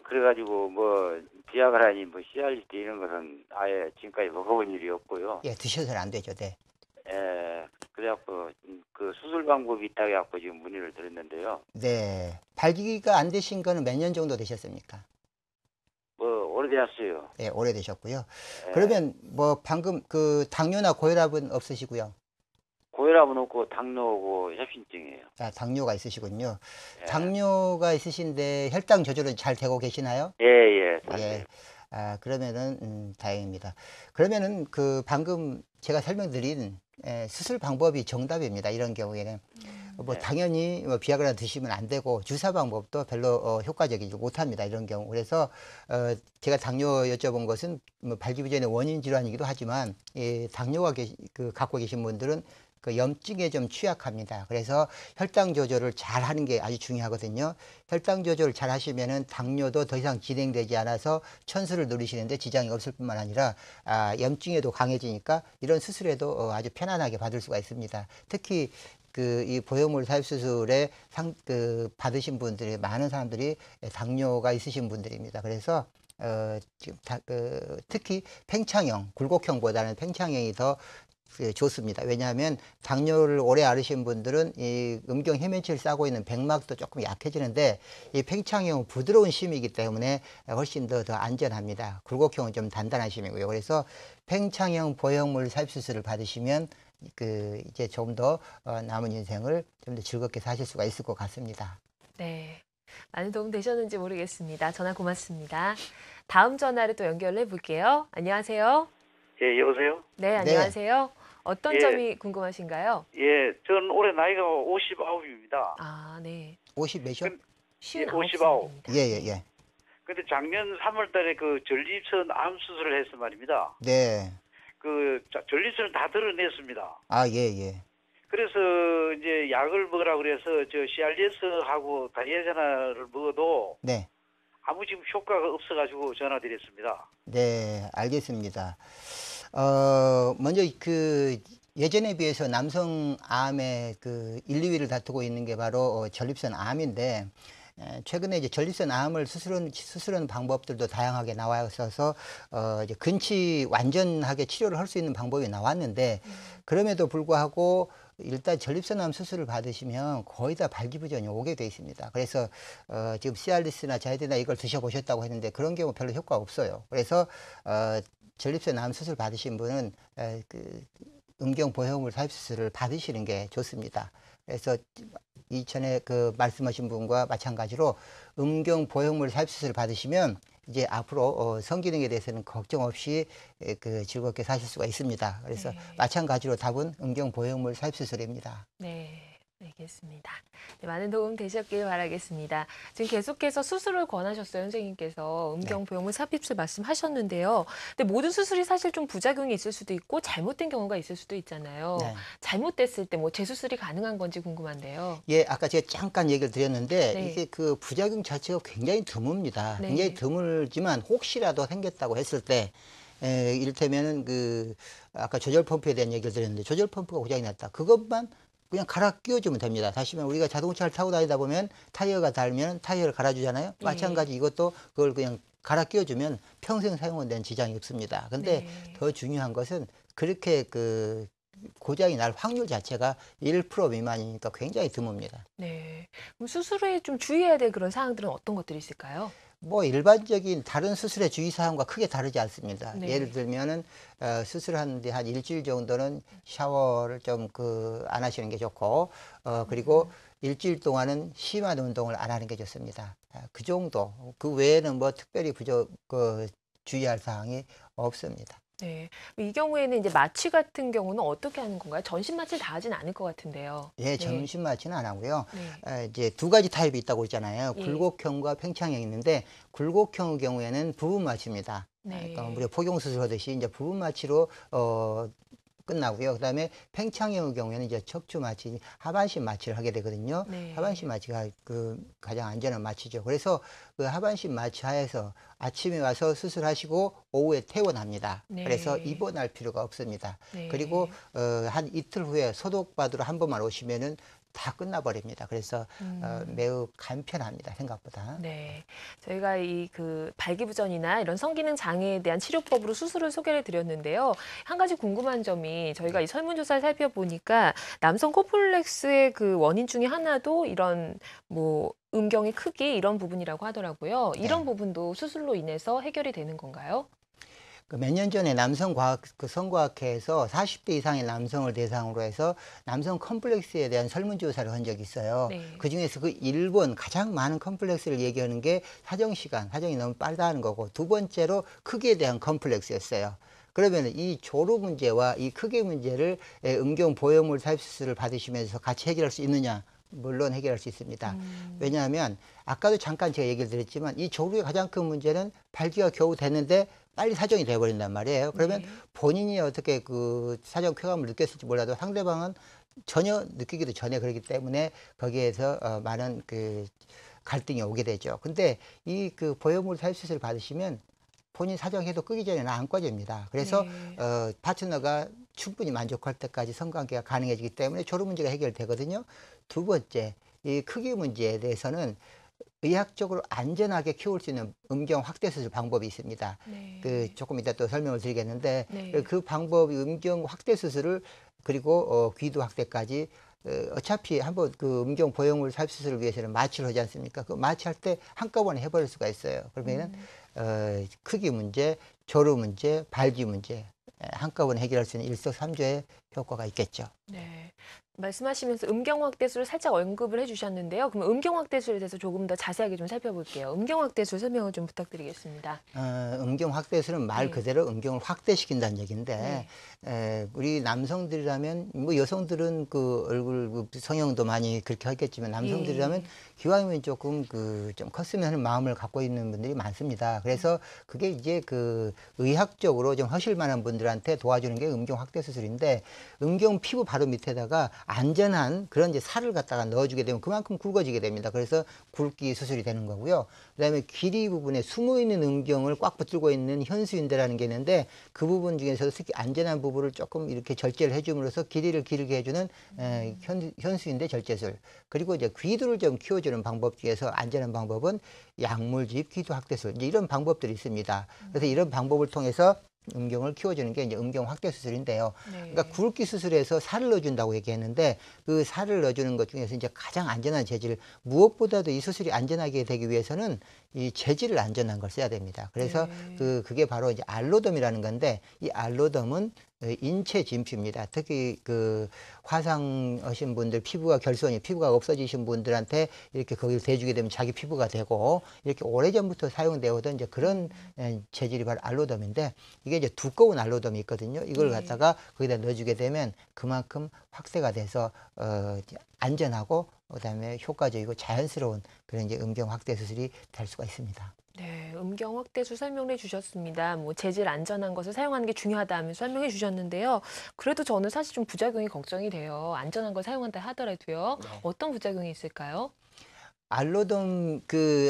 Speaker 4: 그래가지고 뭐 비아그라니 뭐 CRT 이런 것은 아예 지금까지 먹어본 일이 없고요.
Speaker 3: 예, 드셔서는 안 되죠. 네.
Speaker 4: 예, 그래갖고 그 수술 방법이 있다고 해갖고 지금 문의를 드렸는데요.
Speaker 3: 네. 발기가 안 되신 거는 몇 년 정도 되셨습니까?
Speaker 4: 뭐 오래되었어요.
Speaker 3: 네, 오래되셨고요.
Speaker 4: 예,
Speaker 3: 그러면 뭐 방금 당뇨나 고혈압은 없으시고요.
Speaker 4: 고혈압은 없고 당뇨고 협심증이에요.
Speaker 3: 아, 당뇨가 있으시군요.
Speaker 4: 예.
Speaker 3: 당뇨가 있으신데 혈당 조절은 잘 되고 계시나요?
Speaker 4: 예, 예.
Speaker 3: 예. 그러면은 다행입니다. 그러면은 방금 제가 설명드린 수술 방법이 정답입니다. 이런 경우에는 뭐
Speaker 4: 네.
Speaker 3: 당연히 뭐 비아그라 드시면 안 되고 주사 방법도 별로 효과적이지 못합니다. 이런 경우. 그래서 제가 당뇨 여쭤본 것은 뭐 발기부전의 원인 질환이기도 하지만 당뇨가 갖고 계신 분들은 그 염증에 좀 취약합니다. 그래서 혈당 조절을 잘 하는 게 아주 중요하거든요. 혈당 조절을 잘 하시면은 당뇨도 더 이상 진행되지 않아서 천수를 누리시는데 지장이 없을 뿐만 아니라 염증에도 강해지니까 이런 수술에도 아주 편안하게 받을 수가 있습니다. 특히 이 보형물 삽입 수술에 받으신 분들이 많은 사람들이 당뇨가 있으신 분들입니다. 그래서 지금 특히 팽창형, 굴곡형보다는 팽창형이 더 좋습니다. 왜냐하면 당뇨를 오래 앓으신 분들은 이 음경 해면체를 싸고 있는 백막도 조금 약해지는데 이 팽창형은 부드러운 심이기 때문에 훨씬 더 안전합니다. 굴곡형은 좀 단단한 심이고요. 그래서 팽창형 보형물 삽입 수술을 받으시면 이제 좀 더 남은 인생을 좀 더 즐겁게 사실 수가 있을 것 같습니다.
Speaker 2: 네. 많은 도움 되셨는지 모르겠습니다. 전화 고맙습니다. 다음 전화를 또 연결해 볼게요. 안녕하세요.
Speaker 4: 예, 여보세요?
Speaker 2: 네, 안녕하세요. 어떤
Speaker 4: 예.
Speaker 2: 점이 궁금하신가요?
Speaker 4: 예, 저는 올해 나이가 59입니다.
Speaker 2: 아, 네.
Speaker 3: 50 몇이요?
Speaker 2: 59살입니다.
Speaker 3: 예.
Speaker 4: 근데 작년 3월 달에 그 전립선 암 수술을 해서 말입니다.
Speaker 3: 네.
Speaker 4: 전립선을 다 드러냈습니다.
Speaker 3: 예.
Speaker 4: 그래서 이제 약을 먹으라고 그래서 CRS하고 다이아제나를 먹어도
Speaker 3: 네.
Speaker 4: 아무 지금 효과가 없어가지고 전화드렸습니다.
Speaker 3: 네, 알겠습니다. 먼저 예전에 비해서 남성 암의 1, 2위를 다투고 있는 게 바로 전립선 암인데 최근에 이제 전립선 암을 수술하는 방법들도 다양하게 나와 있어서 이제 완전하게 치료를 할 수 있는 방법이 나왔는데 그럼에도 불구하고 일단 전립선암 수술을 받으시면 거의 다 발기부전이 오게 돼 있습니다. 그래서 지금 시알리스나 자이데나 이걸 드셔보셨다고 했는데 그런 경우 별로 효과가 없어요. 그래서 전립선암 수술 받으신 분은 음경 보형물 삽입 수술을 받으시는 게 좋습니다. 그래서 이전에 말씀하신 분과 마찬가지로 음경 보형물 삽입 수술을 받으시면 이제 앞으로 성기능에 대해서는 걱정 없이 즐겁게 사실 수가 있습니다. 그래서
Speaker 2: 네.
Speaker 3: 마찬가지로 답은 음경 보형물 삽입 수술입니다.
Speaker 2: 네, 알겠습니다. 네, 많은 도움 되셨길 바라겠습니다. 지금 계속해서 수술을 권하셨어요, 선생님께서. 음경 보형물 삽입술 말씀하셨는데요. 근데 모든 수술이 사실 좀 부작용이 있을 수도 있고 잘못된 경우가 있을 수도 있잖아요.
Speaker 3: 네.
Speaker 2: 잘못됐을 때 뭐 재수술이 가능한 건지 궁금한데요.
Speaker 3: 예, 아까 제가 잠깐 얘기를 드렸는데
Speaker 2: 네.
Speaker 3: 이게 부작용 자체가 굉장히 드뭅니다.
Speaker 2: 네.
Speaker 3: 굉장히 드물지만 혹시라도 생겼다고 했을 때 이를테면은 아까 조절 펌프에 대한 얘기를 드렸는데 조절 펌프가 고장이 났다. 그것만 그냥 갈아 끼워주면 됩니다. 다시 말하면 우리가 자동차를 타고 다니다 보면 타이어가 닳으면 타이어를 갈아주잖아요.
Speaker 2: 네.
Speaker 3: 마찬가지 이것도 그걸 그냥 갈아 끼워주면 평생 사용은 된 지장이 없습니다. 근데
Speaker 2: 네.
Speaker 3: 더 중요한 것은 그렇게 고장이 날 확률 자체가 1% 미만이니까 굉장히 드뭅니다.
Speaker 2: 네. 그럼 수술에 좀 주의해야 될 그런 사항들은 어떤 것들이 있을까요?
Speaker 3: 일반적인 다른 수술의 주의사항과 크게 다르지 않습니다.
Speaker 2: 네.
Speaker 3: 예를 들면은, 수술하는데 한 일주일 정도는 샤워를 좀 안 하시는 게 좋고, 그리고 일주일 동안은 심한 운동을 안 하는 게 좋습니다. 그 정도. 그 외에는 뭐 특별히 주의할 사항이 없습니다.
Speaker 2: 네. 이 경우에는 이제 마취 같은 경우는 어떻게 하는 건가요? 전신 마취를 다 하진 않을 것 같은데요.
Speaker 3: 예, 전신 마취는 안 하고요.
Speaker 2: 네.
Speaker 3: 이제 두 가지 타입이 있다고 그랬잖아요.
Speaker 2: 예.
Speaker 3: 굴곡형과 팽창형이 있는데 굴곡형의 경우에는 부분 마취입니다.
Speaker 2: 네.
Speaker 3: 그러니까 우리가 포경 수술하듯이 이제 부분 마취로 끝나고요. 그다음에 팽창형의 경우에는 이제 척추 마취, 하반신 마취를 하게 되거든요.
Speaker 2: 네.
Speaker 3: 하반신 마취가 가장 안전한 마취죠. 그래서 하반신 마취 하에서 아침에 와서 수술하시고 오후에 퇴원합니다.
Speaker 2: 네.
Speaker 3: 그래서 입원할 필요가 없습니다.
Speaker 2: 네.
Speaker 3: 그리고 한 이틀 후에 소독 받으러 한 번만 오시면은 다 끝나버립니다. 그래서 매우 간편합니다. 생각보다.
Speaker 2: 네. 저희가 발기부전이나 이런 성기능 장애에 대한 치료법으로 수술을 소개를 드렸는데요. 한 가지 궁금한 점이 저희가 이 설문조사를 살펴보니까 남성 콤플렉스의 원인 중에 하나도 이런 음경의 크기 이런 부분이라고 하더라고요. 이런
Speaker 3: 네.
Speaker 2: 부분도 수술로 인해서 해결이 되는 건가요?
Speaker 3: 몇 년 전에 성과학회에서 40대 이상의 남성을 대상으로 해서 남성 컴플렉스에 대한 설문조사를 한 적이 있어요.
Speaker 2: 네.
Speaker 3: 그 중에서 1번 가장 많은 컴플렉스를 얘기하는 게 사정이 너무 빠르다는 거고, 두 번째로 크기에 대한 컴플렉스였어요. 그러면 이 조루 문제와 이 크기 문제를 음경 보형물 삽입 수술을 받으시면서 같이 해결할 수 있느냐? 물론 해결할 수 있습니다. 왜냐하면 아까도 잠깐 제가 얘기를 드렸지만 이 조루의 가장 큰 문제는 발기가 겨우 됐는데 빨리 사정이 돼버린단 말이에요. 그러면
Speaker 2: 네.
Speaker 3: 본인이 어떻게 사정 쾌감을 느꼈을지 몰라도 상대방은 전혀 느끼기도 전에 그렇기 때문에 거기에서 많은 갈등이 오게 되죠. 근데 이 보형물 삽입 수술을 받으시면 본인 사정해도 끄기 전에는 안 꺼집니다. 그래서
Speaker 2: 네.
Speaker 3: 파트너가 충분히 만족할 때까지 성관계가 가능해지기 때문에 조루 문제가 해결되거든요. 두 번째, 이 크기 문제에 대해서는 의학적으로 안전하게 키울 수 있는 음경 확대 수술 방법이 있습니다.
Speaker 2: 네.
Speaker 3: 조금 이따 또 설명을 드리겠는데,
Speaker 2: 네.
Speaker 3: 그 방법이 음경 확대 수술을 그리고 귀두 확대까지 어차피 한번 음경 보형물 삽입 수술을 위해서는 마취를 하지 않습니까? 그 마취할 때 한꺼번에 해버릴 수가 있어요. 그러면은 크기 문제, 조루 문제, 발기 문제 한꺼번에 해결할 수 있는 일석삼조의 효과가 있겠죠.
Speaker 2: 네. 말씀하시면서 음경 확대술을 살짝 언급을 해주셨는데요. 그럼 음경 확대술에 대해서 조금 더 자세하게 좀 살펴볼게요. 음경 확대술 설명을 좀 부탁드리겠습니다.
Speaker 3: 음경 확대술은 말
Speaker 2: 네.
Speaker 3: 그대로 음경을 확대시킨다는 얘기인데, 우리 남성들이라면, 여성들은 얼굴 성형도 많이 그렇게 하겠지만, 남성들이라면 기왕이면 조금 좀 컸으면 하는 마음을 갖고 있는 분들이 많습니다. 그래서 그게 이제 의학적으로 좀 하실 만한 분들한테 도와주는 게 음경 확대 수술인데, 음경 피부 바로 밑에다가 안전한 그런 이제 살을 갖다가 넣어주게 되면 그만큼 굵어지게 됩니다. 그래서 굵기 수술이 되는 거고요. 그다음에 길이 부분에 숨어 있는 음경을 꽉 붙들고 있는 현수인대라는 게 있는데, 그 부분 중에서도 특히 안전한 부분을 조금 이렇게 절제를 해줌으로써 길이를 길게 해주는 현수인대 절제술. 그리고 이제 귀두를 좀 키워주는 방법 중에서 안전한 방법은 약물집 귀두 확대술. 이제 이런 방법들이 있습니다. 그래서 이런 방법을 통해서 음경을 키워주는 게 이제 음경 확대 수술인데요.
Speaker 2: 네.
Speaker 3: 그러니까 굵기 수술에서 살을 넣어준다고 얘기했는데 그 살을 넣어주는 것 중에서 이제 가장 안전한 재질, 무엇보다도 이 수술이 안전하게 되기 위해서는 이 재질을 안전한 걸 써야 됩니다. 그래서
Speaker 2: 네.
Speaker 3: 그게 바로 이제 알로덤이라는 건데 이 알로덤은 인체 진피입니다. 특히 그 화상하신 분들, 피부가 없어지신 분들한테 이렇게 거기를 대주게 되면 자기 피부가 되고 이렇게 오래전부터 사용되어 오던 이제 그런 재질이 바로 알로덤인데 이게 이제 두꺼운 알로덤이 있거든요. 이걸
Speaker 2: 네.
Speaker 3: 갖다가 거기다 넣어주게 되면 그만큼 확대가 돼서 이제 안전하고 그다음에 효과적이고 자연스러운 그런 이제 음경 확대 수술이 될 수가 있습니다.
Speaker 2: 네, 음경 확대술 설명해 주셨습니다. 뭐 재질 안전한 것을 사용하는 게 중요하다면서 설명해 주셨는데요. 그래도 저는 사실 좀 부작용이 걱정이 돼요. 안전한 걸 사용한다 하더라도요.
Speaker 3: 네.
Speaker 2: 어떤 부작용이 있을까요?
Speaker 3: 알로덤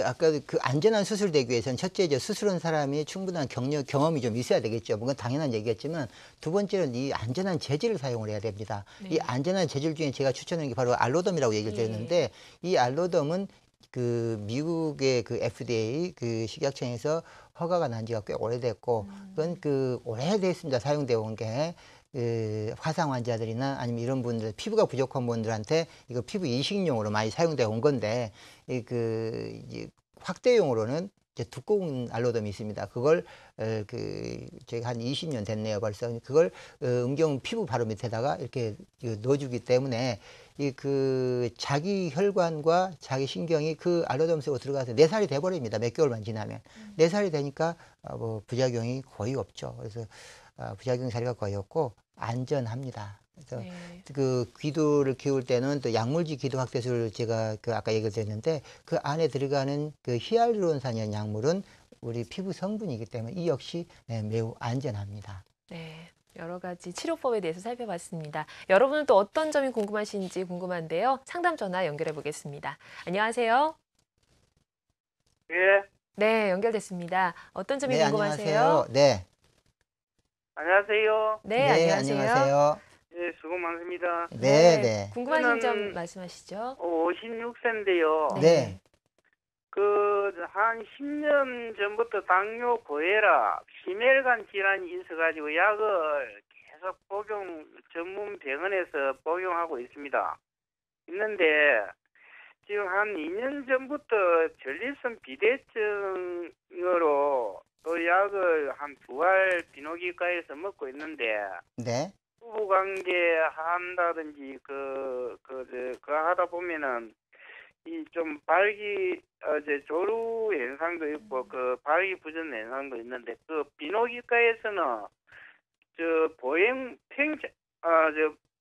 Speaker 3: 아까 그 안전한 수술 되기 위해서는 첫째 이제 수술한 사람이 충분한 경험이 좀 있어야 되겠죠. 뭔가 당연한 얘기겠지만 두 번째는 이 안전한 재질을 사용을 해야 됩니다.
Speaker 2: 네.
Speaker 3: 이 안전한 재질 중에 제가 추천하는 게 바로 알로덤이라고 얘기를 드렸는데 이 알로덤은 그 미국의 그 FDA 그 식약청에서 허가가 난 지가 꽤 오래됐고 그건 그 오래됐습니다. 사용되어 온 게. 그 화상 환자들이나 아니면 이런 분들 피부가 부족한 분들한테 이거 피부 이식용으로 많이 사용되어 온 건데 이제 확대용으로는 이제 두꺼운 알로덤이 있습니다. 그걸 제가 한 20년 됐네요 벌써. 그걸 음경 피부 바로 밑에다가 이렇게 넣어주기 때문에 자기 혈관과 자기 신경이 그 알로덤 속으로 들어가서 내살이 돼버립니다. 몇 개월만 지나면 내살이 되니까 뭐 부작용이 거의 없죠. 그래서 부작용 사례가 거의 없고 안전합니다. 그래서
Speaker 2: 네.
Speaker 3: 그 귀두를 키울 때는 또 약물질 귀두 확대술을 제가 아까 얘기를 드렸는데 그 안에 들어가는 그 히알루론산이라는 약물은 우리 피부 성분이기 때문에 이 역시 매우 안전합니다.
Speaker 2: 네. 여러 가지 치료법에 대해서 살펴봤습니다. 여러분은 또 어떤 점이 궁금하신지 궁금한데요. 상담 전화 연결해 보겠습니다. 안녕하세요.
Speaker 5: 예,
Speaker 2: 네, 연결됐습니다. 어떤 점이
Speaker 3: 네,
Speaker 2: 궁금하세요?
Speaker 3: 안녕하세요. 네.
Speaker 5: 안녕하세요.
Speaker 2: 네, 안녕하세요.
Speaker 3: 안녕하세요.
Speaker 5: 예, 수고 많습니다.
Speaker 3: 네, 네.
Speaker 2: 궁금하신 점
Speaker 5: 저는
Speaker 2: 말씀하시죠.
Speaker 5: 56세인데요.
Speaker 3: 네.
Speaker 5: 한 10년 전부터 당뇨, 고혈압, 심혈관 질환이 있어가지고 약을 계속 전문 병원에서 복용하고 있습니다. 있는데, 지금 한 2년 전부터 전립선 비대증으로 또 약을 한 2알 비뇨기과에서 먹고 있는데,
Speaker 3: 네.
Speaker 5: 부부관계 한다든지 하다 보면은 이 좀 조루 현상도 있고 그 발기 부전 현상도 있는데 그 비뇨기과에서는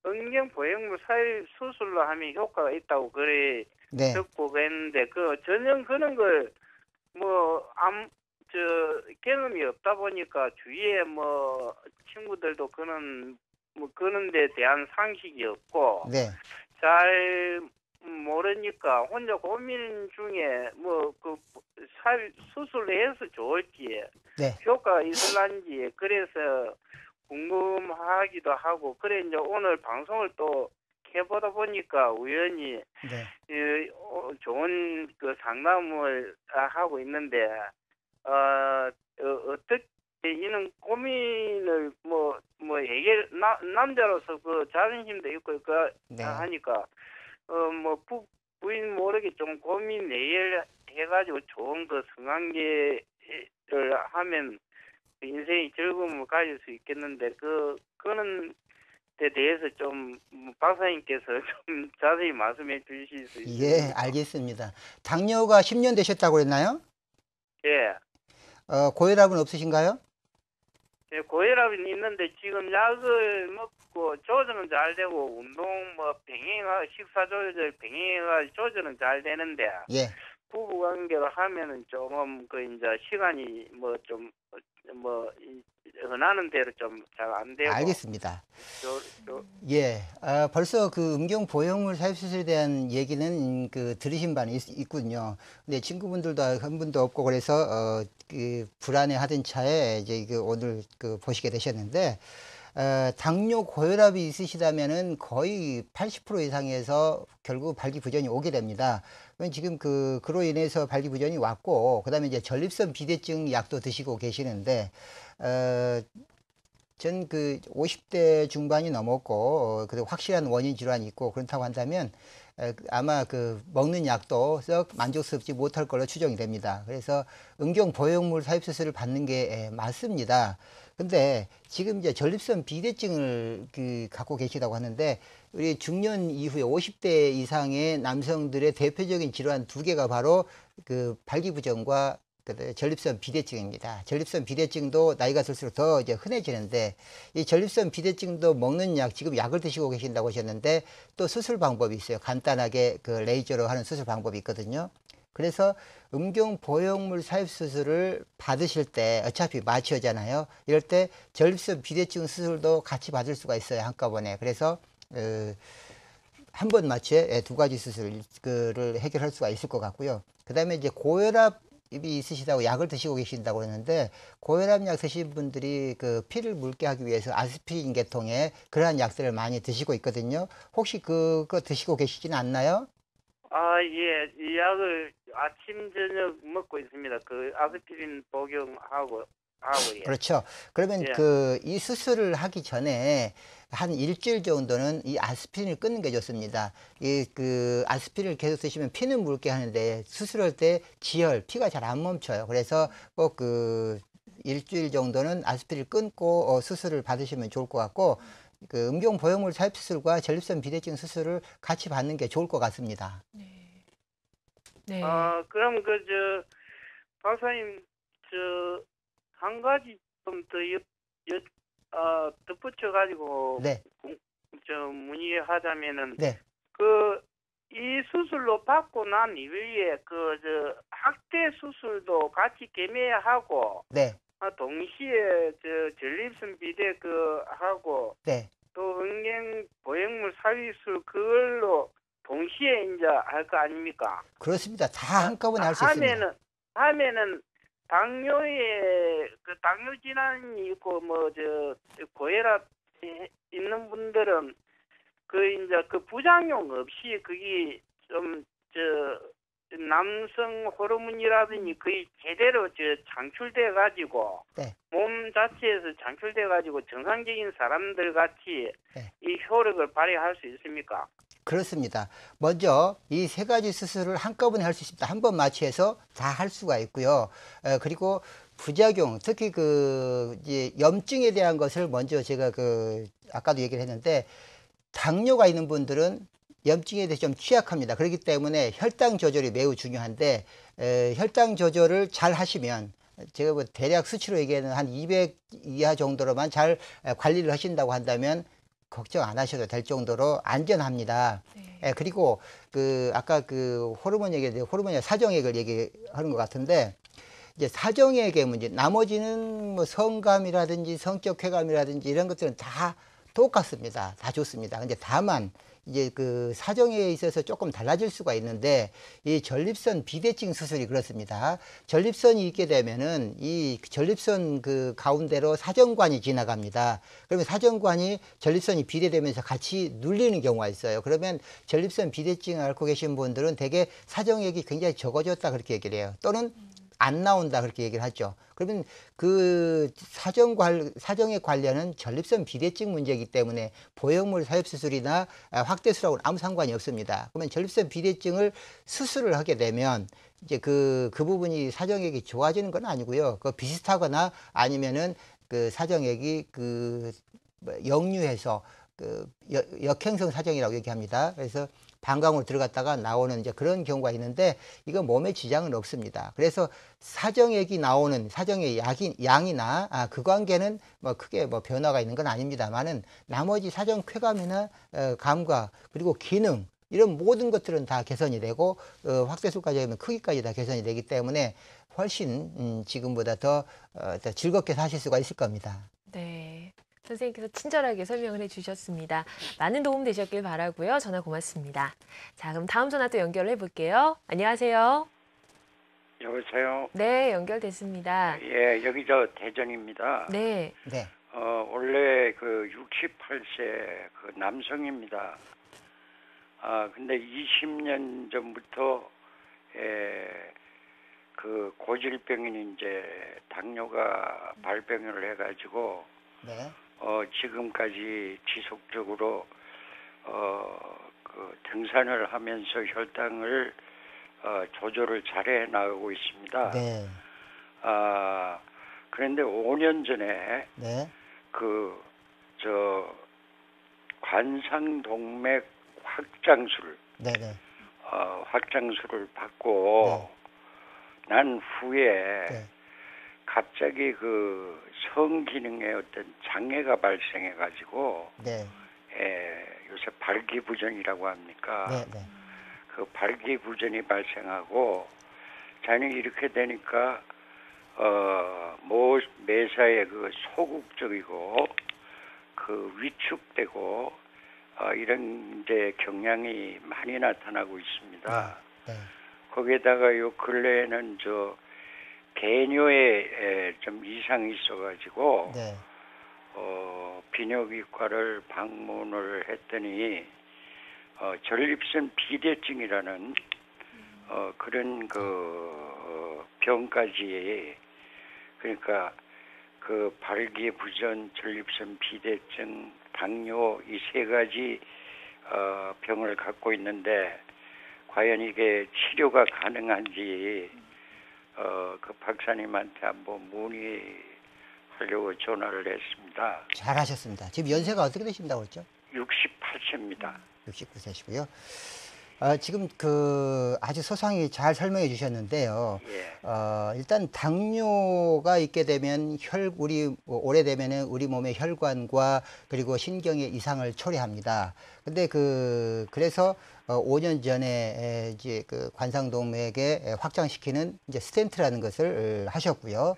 Speaker 5: 음경 보행물 살 수술로 하면 효과가 있다고 그래
Speaker 3: 네.
Speaker 5: 듣고 그랬는데 전혀 그런 걸 경험이 없다 보니까 주위에 친구들도 그런 데 대한 상식이 없고
Speaker 3: 네.
Speaker 5: 잘 모르니까 혼자 고민 중에 수술해서 좋을지
Speaker 3: 네.
Speaker 5: 효과가 있을런지 그래서 궁금하기도 하고 그래 이제 오늘 방송을 또 해보다 보니까 우연히
Speaker 3: 네.
Speaker 5: 좋은 상담을 하고 있는데 어떻게 이런 고민을 남자로서 자존심도 있고
Speaker 3: 네.
Speaker 5: 하니까 부인 모르게 좀 고민 해가지고 좋은 성관계를 하면 인생의 즐거움을 가질 수 있겠는데 그런 데 대해서 좀 박사님께서 좀 자세히 말씀해 주실 수 있어요?
Speaker 3: 예, 알겠습니다. 당뇨가 10년 되셨다고 그랬나요?
Speaker 5: 예.
Speaker 3: 고혈압은 없으신가요?
Speaker 5: 예, 고혈압이 있는데 지금 약을 먹고 조절은 잘 되고 운동 식사 조절 병행해가 조절은 잘 되는데
Speaker 3: 예.
Speaker 5: 부부 관계를 하면은 조금 이제 시간이 원하는 대로 좀 잘 안 되고.
Speaker 3: 알겠습니다. 예, 벌써 그 음경 보형물 삽입 수술에 대한 얘기는 들으신 바는 있군요. 근데 친구분들도 한 분도 없고 그래서 불안해 하던 차에 이제 오늘 보시게 되셨는데 당뇨 고혈압이 있으시다면은 거의 80% 이상에서 결국 발기부전이 오게 됩니다. 지금 그로 인해서 발기부전이 왔고, 그다음에 이제 전립선 비대증 약도 드시고 계시는데, 전 50대 중반이 넘었고, 그리고 확실한 원인 질환이 있고 그렇다고 한다면 아마 먹는 약도 썩 만족스럽지 못할 걸로 추정이 됩니다. 그래서 응경 보형물 삽입 수술을 받는 게 맞습니다. 근데 지금 이제 전립선 비대증을 갖고 계시다고 하는데, 우리 중년 이후에 50대 이상의 남성들의 대표적인 질환 두 개가 바로 발기부전과 전립선 비대증입니다. 전립선 비대증도 나이가 들수록 더 이제 흔해지는데, 이 전립선 비대증도 먹는 약, 지금 약을 드시고 계신다고 하셨는데, 또 수술 방법이 있어요. 간단하게 레이저로 하는 수술 방법이 있거든요. 그래서 음경 보형물 삽입 수술을 받으실 때 어차피 마취하잖아요. 이럴 때 전립선 비대증 수술도 같이 받을 수가 있어요, 한꺼번에. 그래서 한 번 마취에 두 가지 수술을 해결할 수가 있을 것 같고요. 그 다음에 이제 고혈압이 있으시다고 약을 드시고 계신다고 했는데, 고혈압 약 드신 분들이 피를 묽게 하기 위해서 아스피린 계통의 그러한 약들을 많이 드시고 있거든요. 혹시 그거 드시고 계시지는 않나요?
Speaker 5: 예, 이 약을 아침 저녁 먹고 있습니다. 아스피린 복용하고 예.
Speaker 3: 그렇죠. 그러면
Speaker 5: 예.
Speaker 3: 이 수술을 하기 전에 한 일주일 정도는 이 아스피린을 끊는 게 좋습니다. 아스피린을 계속 드시면 피는 묽게 하는데, 수술할 때 피가 잘 안 멈춰요. 그래서 꼭 일주일 정도는 아스피린을 끊고 수술을 받으시면 좋을 것 같고, 음경 보형물 삽입 수술과 전립선 비대증 수술을 같이 받는 게 좋을 것 같습니다.
Speaker 2: 네.
Speaker 5: 그럼 박사님, 한 가지 좀 더 덧붙여가지고,
Speaker 3: 네.
Speaker 5: 문의하자면은,
Speaker 3: 네.
Speaker 5: 이 수술로 받고 난 이후에, 학대 수술도 같이 겸해하고,
Speaker 3: 네.
Speaker 5: 동시에, 전립선 비대 하고,
Speaker 3: 네.
Speaker 5: 또 응경 보형물 삽입술 그걸로 동시에 이제 할 거 아닙니까?
Speaker 3: 그렇습니다. 다 한꺼번에 할 수 있습니다.
Speaker 5: 하면은 당뇨에 당뇨 질환이 있고 고혈압 있는 분들은 이제 부작용 없이 그게 좀 남성 호르몬이라든지 거의 제대로 창출돼 가지고
Speaker 3: 네.
Speaker 5: 몸 자체에서 창출돼 가지고 정상적인 사람들 같이
Speaker 3: 네.
Speaker 5: 이 효력을 발휘할 수 있습니까?
Speaker 3: 그렇습니다. 먼저 이 세 가지 수술을 한꺼번에 할 수 있습니다. 한 번 마취해서 다 할 수가 있고요. 그리고 부작용, 특히 이제 염증에 대한 것을 먼저 제가 아까도 얘기를 했는데, 당뇨가 있는 분들은 염증에 대해 좀 취약합니다. 그렇기 때문에 혈당 조절이 매우 중요한데, 혈당 조절을 잘 하시면, 제가 대략 수치로 얘기하는 한 200 이하 정도로만 잘 관리를 하신다고 한다면 걱정 안 하셔도 될 정도로 안전합니다.
Speaker 2: 네.
Speaker 3: 그리고 아까 호르몬 얘기했는데, 호르몬이 사정액을 얘기하는 것 같은데, 이제 사정액의 문제, 나머지는 뭐 성감이라든지 성적 쾌감이라든지 이런 것들은 다 똑같습니다. 다 좋습니다. 근데 다만 이제 사정에 있어서 조금 달라질 수가 있는데, 이 전립선 비대증 수술이 그렇습니다. 전립선이 있게 되면은 이 전립선 가운데로 사정관이 지나갑니다. 그러면 사정관이 전립선이 비대되면서 같이 눌리는 경우가 있어요. 그러면 전립선 비대증을 앓고 계신 분들은 대개 사정액이 굉장히 적어졌다 그렇게 얘기를 해요. 또는 안 나온다 그렇게 얘기를 하죠. 그러면 사정액 관련은 전립선 비대증 문제이기 때문에 보형물 삽입 수술이나 확대 수술하고는 아무 상관이 없습니다. 그러면 전립선 비대증을 수술을 하게 되면 이제 그 부분이 사정액이 좋아지는 건 아니고요. 비슷하거나 아니면은 사정액이 역류해서 역행성 사정이라고 얘기합니다. 그래서 방광으로 들어갔다가 나오는 이제 그런 경우가 있는데, 이건 몸에 지장은 없습니다. 그래서 사정액이 나오는 사정의 양이나 그 관계는 크게 변화가 있는 건 아닙니다만은, 나머지 사정 쾌감이나 감각 그리고 기능 이런 모든 것들은 다 개선이 되고, 확대술까지 하면 크기까지 다 개선이 되기 때문에 훨씬 지금보다 더 즐겁게 사실 수가 있을 겁니다.
Speaker 2: 네. 선생님께서 친절하게 설명을 해주셨습니다. 많은 도움 되셨길 바라고요. 전화 고맙습니다. 자, 그럼 다음 전화 또 연결해 볼게요. 안녕하세요.
Speaker 6: 여보세요.
Speaker 2: 네, 연결됐습니다.
Speaker 6: 예, 여기 대전입니다.
Speaker 2: 네.
Speaker 3: 네.
Speaker 6: 원래 68세 남성입니다. 근데 20년 전부터 그 고질병인 이제 당뇨가 발병을 해가지고
Speaker 3: 네.
Speaker 6: 지금까지 지속적으로 그 등산을 하면서 혈당을 조절을 잘해 나가고 있습니다.
Speaker 3: 네.
Speaker 6: 그런데 5년 전에
Speaker 3: 네.
Speaker 6: 관상동맥 확장술,
Speaker 3: 네네.
Speaker 6: 확장술을 받고 난 후에
Speaker 3: 네.
Speaker 6: 갑자기 그 성기능에 어떤 장애가 발생해가지고
Speaker 3: 네.
Speaker 6: 요새 발기부전이라고 합니까?
Speaker 3: 네. 네.
Speaker 6: 그 발기부전이 발생하고 자연히 이렇게 되니까 매사에 그 소극적이고 그 위축되고 이런 이제 경향이 많이 나타나고 있습니다.
Speaker 3: 네.
Speaker 6: 거기에다가 요 근래에는 배뇨에 좀 이상이 있어가지고
Speaker 3: 네.
Speaker 6: 비뇨기과를 방문을 했더니 전립선 비대증이라는 그런 그 병까지, 그러니까 그 발기부전, 전립선 비대증, 당뇨 이 세 가지 병을 갖고 있는데 과연 이게 치료가 가능한지 그 박사님한테 한번 문의하려고 전화를 했습니다.
Speaker 3: 잘하셨습니다. 지금 연세가 어떻게 되신다고 했죠?
Speaker 6: 68세입니다.
Speaker 3: 69세시고요. 지금 아주 소상히 잘 설명해 주셨는데요.
Speaker 6: 예.
Speaker 3: 일단 당뇨가 있게 되면 오래되면은 우리 몸의 혈관과 그리고 신경의 이상을 초래합니다. 근데 그래서 5년 전에 이제 그 관상동맥에 확장시키는 이제 스텐트라는 것을 하셨고요.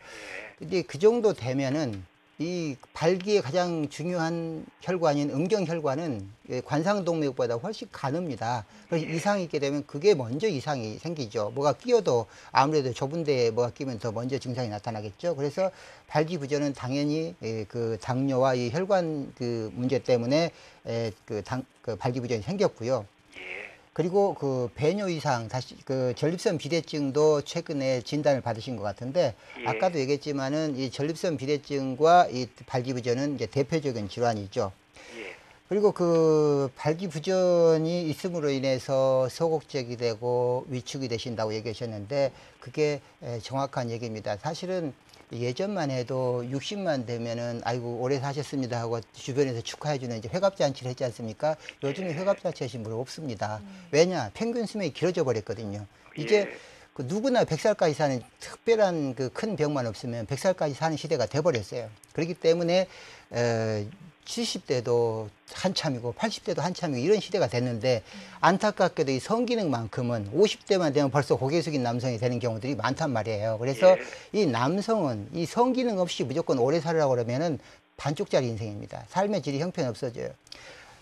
Speaker 3: 근데 그 정도 되면은 이 발기의 가장 중요한 혈관인 음경혈관은 관상동맥보다 훨씬 가늡니다. 그래서 이상이 있게 되면 그게 먼저 이상이 생기죠. 뭐가 끼어도 아무래도 좁은 데에 뭐가 끼면 더 먼저 증상이 나타나겠죠. 그래서 발기부전은 당연히 그 당뇨와 이 혈관 그 문제 때문에 그 발기부전이 생겼고요. 그리고 그 배뇨 이상, 그 전립선 비대증도 최근에 진단을 받으신 것 같은데, 아까도 얘기했지만은 이 전립선 비대증과 이 발기부전은 이제 대표적인 질환이죠. 그리고 그 발기부전이 있음으로 인해서 소극적이 되고 위축이 되신다고 얘기하셨는데, 그게 정확한 얘기입니다. 사실은 예전만 해도 60만 되면은 아이고 오래 사셨습니다 하고 주변에서 축하해주는 이제 회갑잔치를 했지 않습니까? 요즘에 회갑잔치 하신 분 없습니다. 왜냐? 평균 수명이 길어져 버렸거든요. 이제 그 누구나 100살까지 사는 특별한 그 큰 병만 없으면 100살까지 사는 시대가 돼버렸어요. 그렇기 때문에 70대도 한참이고 80대도 한참이고 이런 시대가 됐는데, 안타깝게도 이 성기능만큼은 50대만 되면 벌써 고개 숙인 남성이 되는 경우들이 많단 말이에요. 그래서 이 남성은 이 성기능 없이 무조건 오래 살으라고 그러면은 반쪽짜리 인생입니다. 삶의 질이 형편없어져요.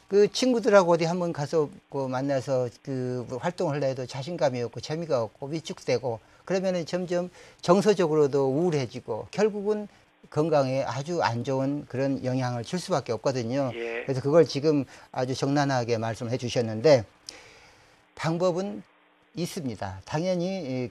Speaker 3: 그 친구들하고 어디 한번 가서 만나서 그 활동을 하려 해도 자신감이 없고 재미가 없고 위축되고 그러면은 점점 정서적으로도 우울해지고 결국은 건강에 아주 안 좋은 그런 영향을 줄 수밖에 없거든요. 그래서 그걸 지금 아주 적나라하게 말씀해 주셨는데, 방법은 있습니다. 당연히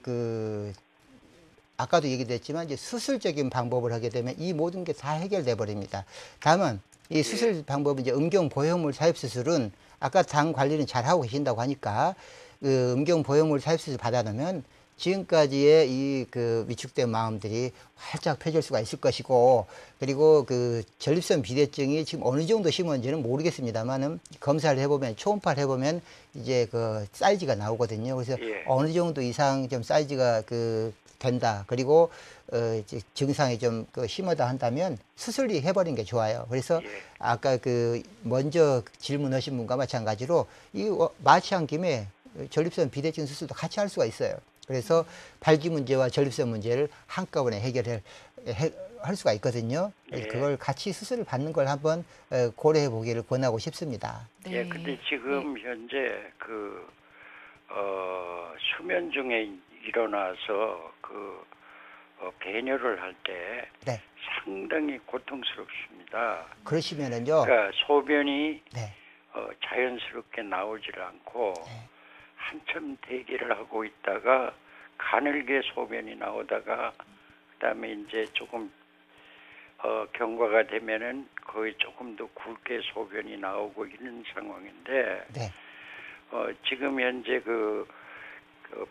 Speaker 3: 아까도 얘기됐지만 이제 수술적인 방법을 하게 되면 이 모든 게 다 해결돼 버립니다. 다만 이 수술 방법은 이제 음경 보형물 삽입 수술은 아까 당 관리는 잘 하고 계신다고 하니까 그 음경 보형물 삽입 수술 받아놓으면 지금까지의 위축된 마음들이 활짝 펴질 수가 있을 것이고, 그리고 그 전립선 비대증이 지금 어느 정도 심한지는 모르겠습니다만은 검사를 해보면, 초음파를 해보면 이제 그 사이즈가 나오거든요. 그래서 어느 정도 이상 좀 사이즈가 된다. 그리고 이제 증상이 좀 심하다 한다면 수술이 해버리는 게 좋아요. 그래서 아까 먼저 질문하신 분과 마찬가지로 마취한 김에 전립선 비대증 수술도 같이 할 수가 있어요. 그래서 발기 문제와 전립선 문제를 한꺼번에 할 수가 있거든요. 그걸 같이 수술을 받는 걸 한번 고려해 보기를 권하고 싶습니다.
Speaker 6: 예, 근데 지금 현재 수면 중에 일어나서 배뇨를 할 때 상당히 고통스럽습니다.
Speaker 3: 그러시면은요.
Speaker 6: 그러니까 소변이 자연스럽게 나오질 않고 한참 대기를 하고 있다가 가늘게 소변이 나오다가 그다음에 이제 조금 경과가 되면은 거의 조금 더 굵게 소변이 나오고 있는 상황인데
Speaker 3: 네.
Speaker 6: 지금 현재 그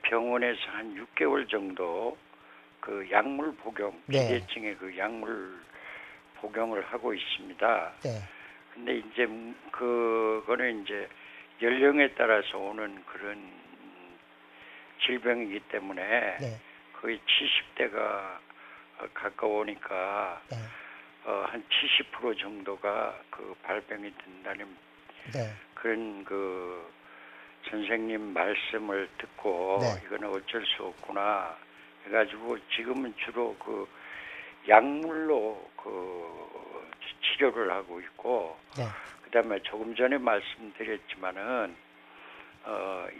Speaker 6: 병원에서 한 6개월 정도 그 약물 복용,
Speaker 3: 네.
Speaker 6: 비대증의 그 약물 복용을 하고 있습니다.
Speaker 3: 네. 근데
Speaker 6: 이제 그거는 이제 연령에 따라서 오는 그런 질병이기 때문에
Speaker 3: 네.
Speaker 6: 거의 70대가 가까우니까
Speaker 3: 네.
Speaker 6: 한 70% 정도가 그 발병이 된다는
Speaker 3: 네.
Speaker 6: 그런 그 선생님 말씀을 듣고
Speaker 3: 네.
Speaker 6: 이거는 어쩔 수 없구나 해가지고 지금은 주로 그 약물로 그 치료를 하고 있고
Speaker 3: 네.
Speaker 6: 그다음에 조금 전에 말씀드렸지만은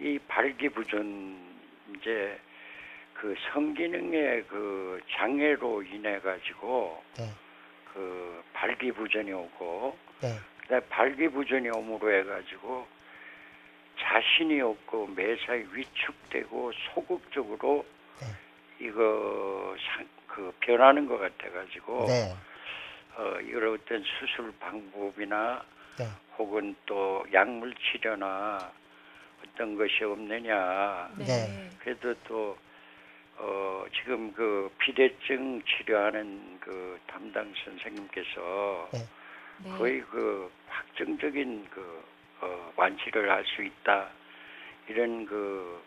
Speaker 6: 이 발기부전 이제 그 성기능의 그 장애로 인해 가지고
Speaker 3: 네.
Speaker 6: 그 발기부전이 오고
Speaker 3: 네.
Speaker 6: 그다음에 발기부전이 오므로 해가지고 자신이 없고 매사에 위축되고 소극적으로
Speaker 3: 네.
Speaker 6: 이거 그 변하는 것 같아가지고
Speaker 3: 네.
Speaker 6: 이걸 어떤 수술 방법이나
Speaker 3: 네.
Speaker 6: 혹은 또 약물 치료나 어떤 것이 없느냐.
Speaker 3: 네.
Speaker 6: 그래도 또 지금 그 비대증 치료하는 그 담당 선생님께서
Speaker 3: 네.
Speaker 6: 거의 그 확정적인 그 완치를 할 수 있다 이런 그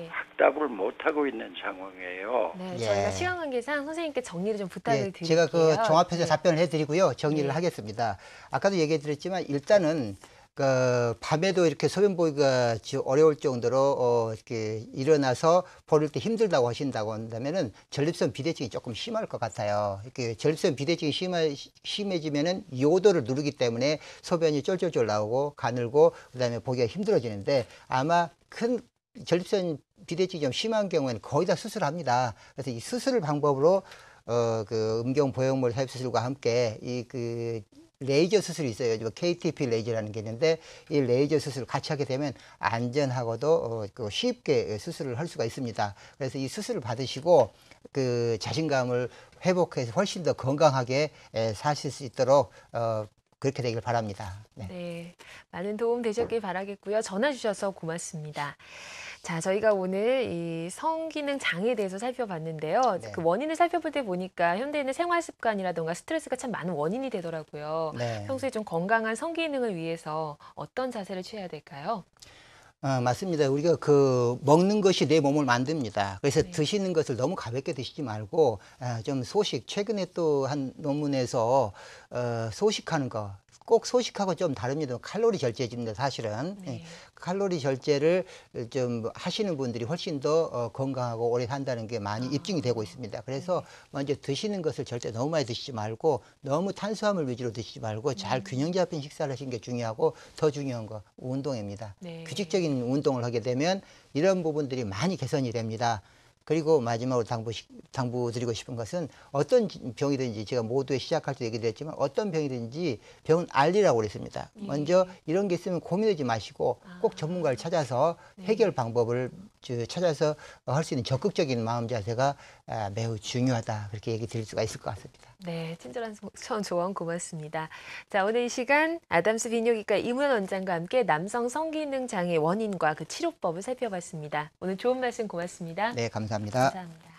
Speaker 6: 확답을 못 하고 있는 상황이에요.
Speaker 2: 네,
Speaker 3: 예.
Speaker 2: 저희가 시간 관계상 선생님께 정리를 좀 부탁을
Speaker 3: 예,
Speaker 2: 드릴게요.
Speaker 3: 제가 그 종합해서
Speaker 2: 네.
Speaker 3: 답변을 해드리고요. 정리를
Speaker 2: 네.
Speaker 3: 하겠습니다. 아까도 얘기해 드렸지만 일단은 그 밤에도 이렇게 소변 보기가 어려울 정도로 이렇게 일어나서 보를 때 힘들다고 하신다고 한다면은 전립선 비대증이 조금 심할 것 같아요. 이렇게 전립선 비대증이 심해지면은 요도를 누르기 때문에 소변이 쫄쫄쫄 나오고 가늘고 그다음에 보기가 힘들어지는데 아마 큰 전립선 비대증이 좀 심한 경우에는 거의 다 수술합니다. 그래서 이 수술 방법으로 그 음경 보형물 삽입 수술과 함께 그 레이저 수술이 있어요. KTP 레이저라는 게 있는데 이 레이저 수술을 같이 하게 되면 안전하고도 쉽게 수술을 할 수가 있습니다. 그래서 이 수술을 받으시고 그 자신감을 회복해서 훨씬 더 건강하게 사실 수 있도록 그렇게 되길 바랍니다. 네.
Speaker 2: 네, 많은 도움 되셨길 바라겠고요. 전화 주셔서 고맙습니다. 자, 저희가 오늘 이 성기능 장애에 대해서 살펴봤는데요.
Speaker 3: 네.
Speaker 2: 그 원인을 살펴볼 때 보니까 현대인의 생활 습관이라던가 스트레스가 참 많은 원인이 되더라고요.
Speaker 3: 네.
Speaker 2: 평소에 좀 건강한 성기능을 위해서 어떤 자세를 취해야 될까요?
Speaker 3: 맞습니다. 우리가 그 먹는 것이 내 몸을 만듭니다. 그래서
Speaker 2: 네.
Speaker 3: 드시는 것을 너무 가볍게 드시지 말고 좀 소식, 최근에 또 한 논문에서 소식하는 거, 꼭 소식하고 좀 다릅니다. 칼로리 절제입니다, 사실은.
Speaker 2: 네.
Speaker 3: 예, 칼로리 절제를 좀 하시는 분들이 훨씬 더 건강하고 오래 산다는 게 많이 입증이 되고 있습니다. 그래서 먼저 드시는 것을 절대 너무 많이 드시지 말고 너무 탄수화물 위주로 드시지 말고 잘 균형 잡힌 식사를 하시는 게 중요하고 더 중요한 거 운동입니다.
Speaker 2: 네.
Speaker 3: 규칙적인 운동을 하게 되면 이런 부분들이 많이 개선이 됩니다. 그리고 마지막으로 당부드리고 싶은 것은 어떤 병이든지 제가 모두에 시작할 때 얘기드렸지만 어떤 병이든지 병은 알리라고 그랬습니다. 먼저 이런 게 있으면 고민하지 마시고 꼭 전문가를 찾아서 해결 방법을 찾아서 할 수 있는 적극적인 마음 자세가 매우 중요하다. 그렇게 얘기 드릴 수가 있을 것 같습니다.
Speaker 2: 네, 친절한 조언 고맙습니다. 자, 오늘 이 시간 아담스 비뇨기과 임원 원장과 함께 남성 성기능 장애 원인과 그 치료법을 살펴봤습니다. 오늘 좋은 말씀 고맙습니다.
Speaker 3: 네, 감사합니다.
Speaker 2: 감사합니다.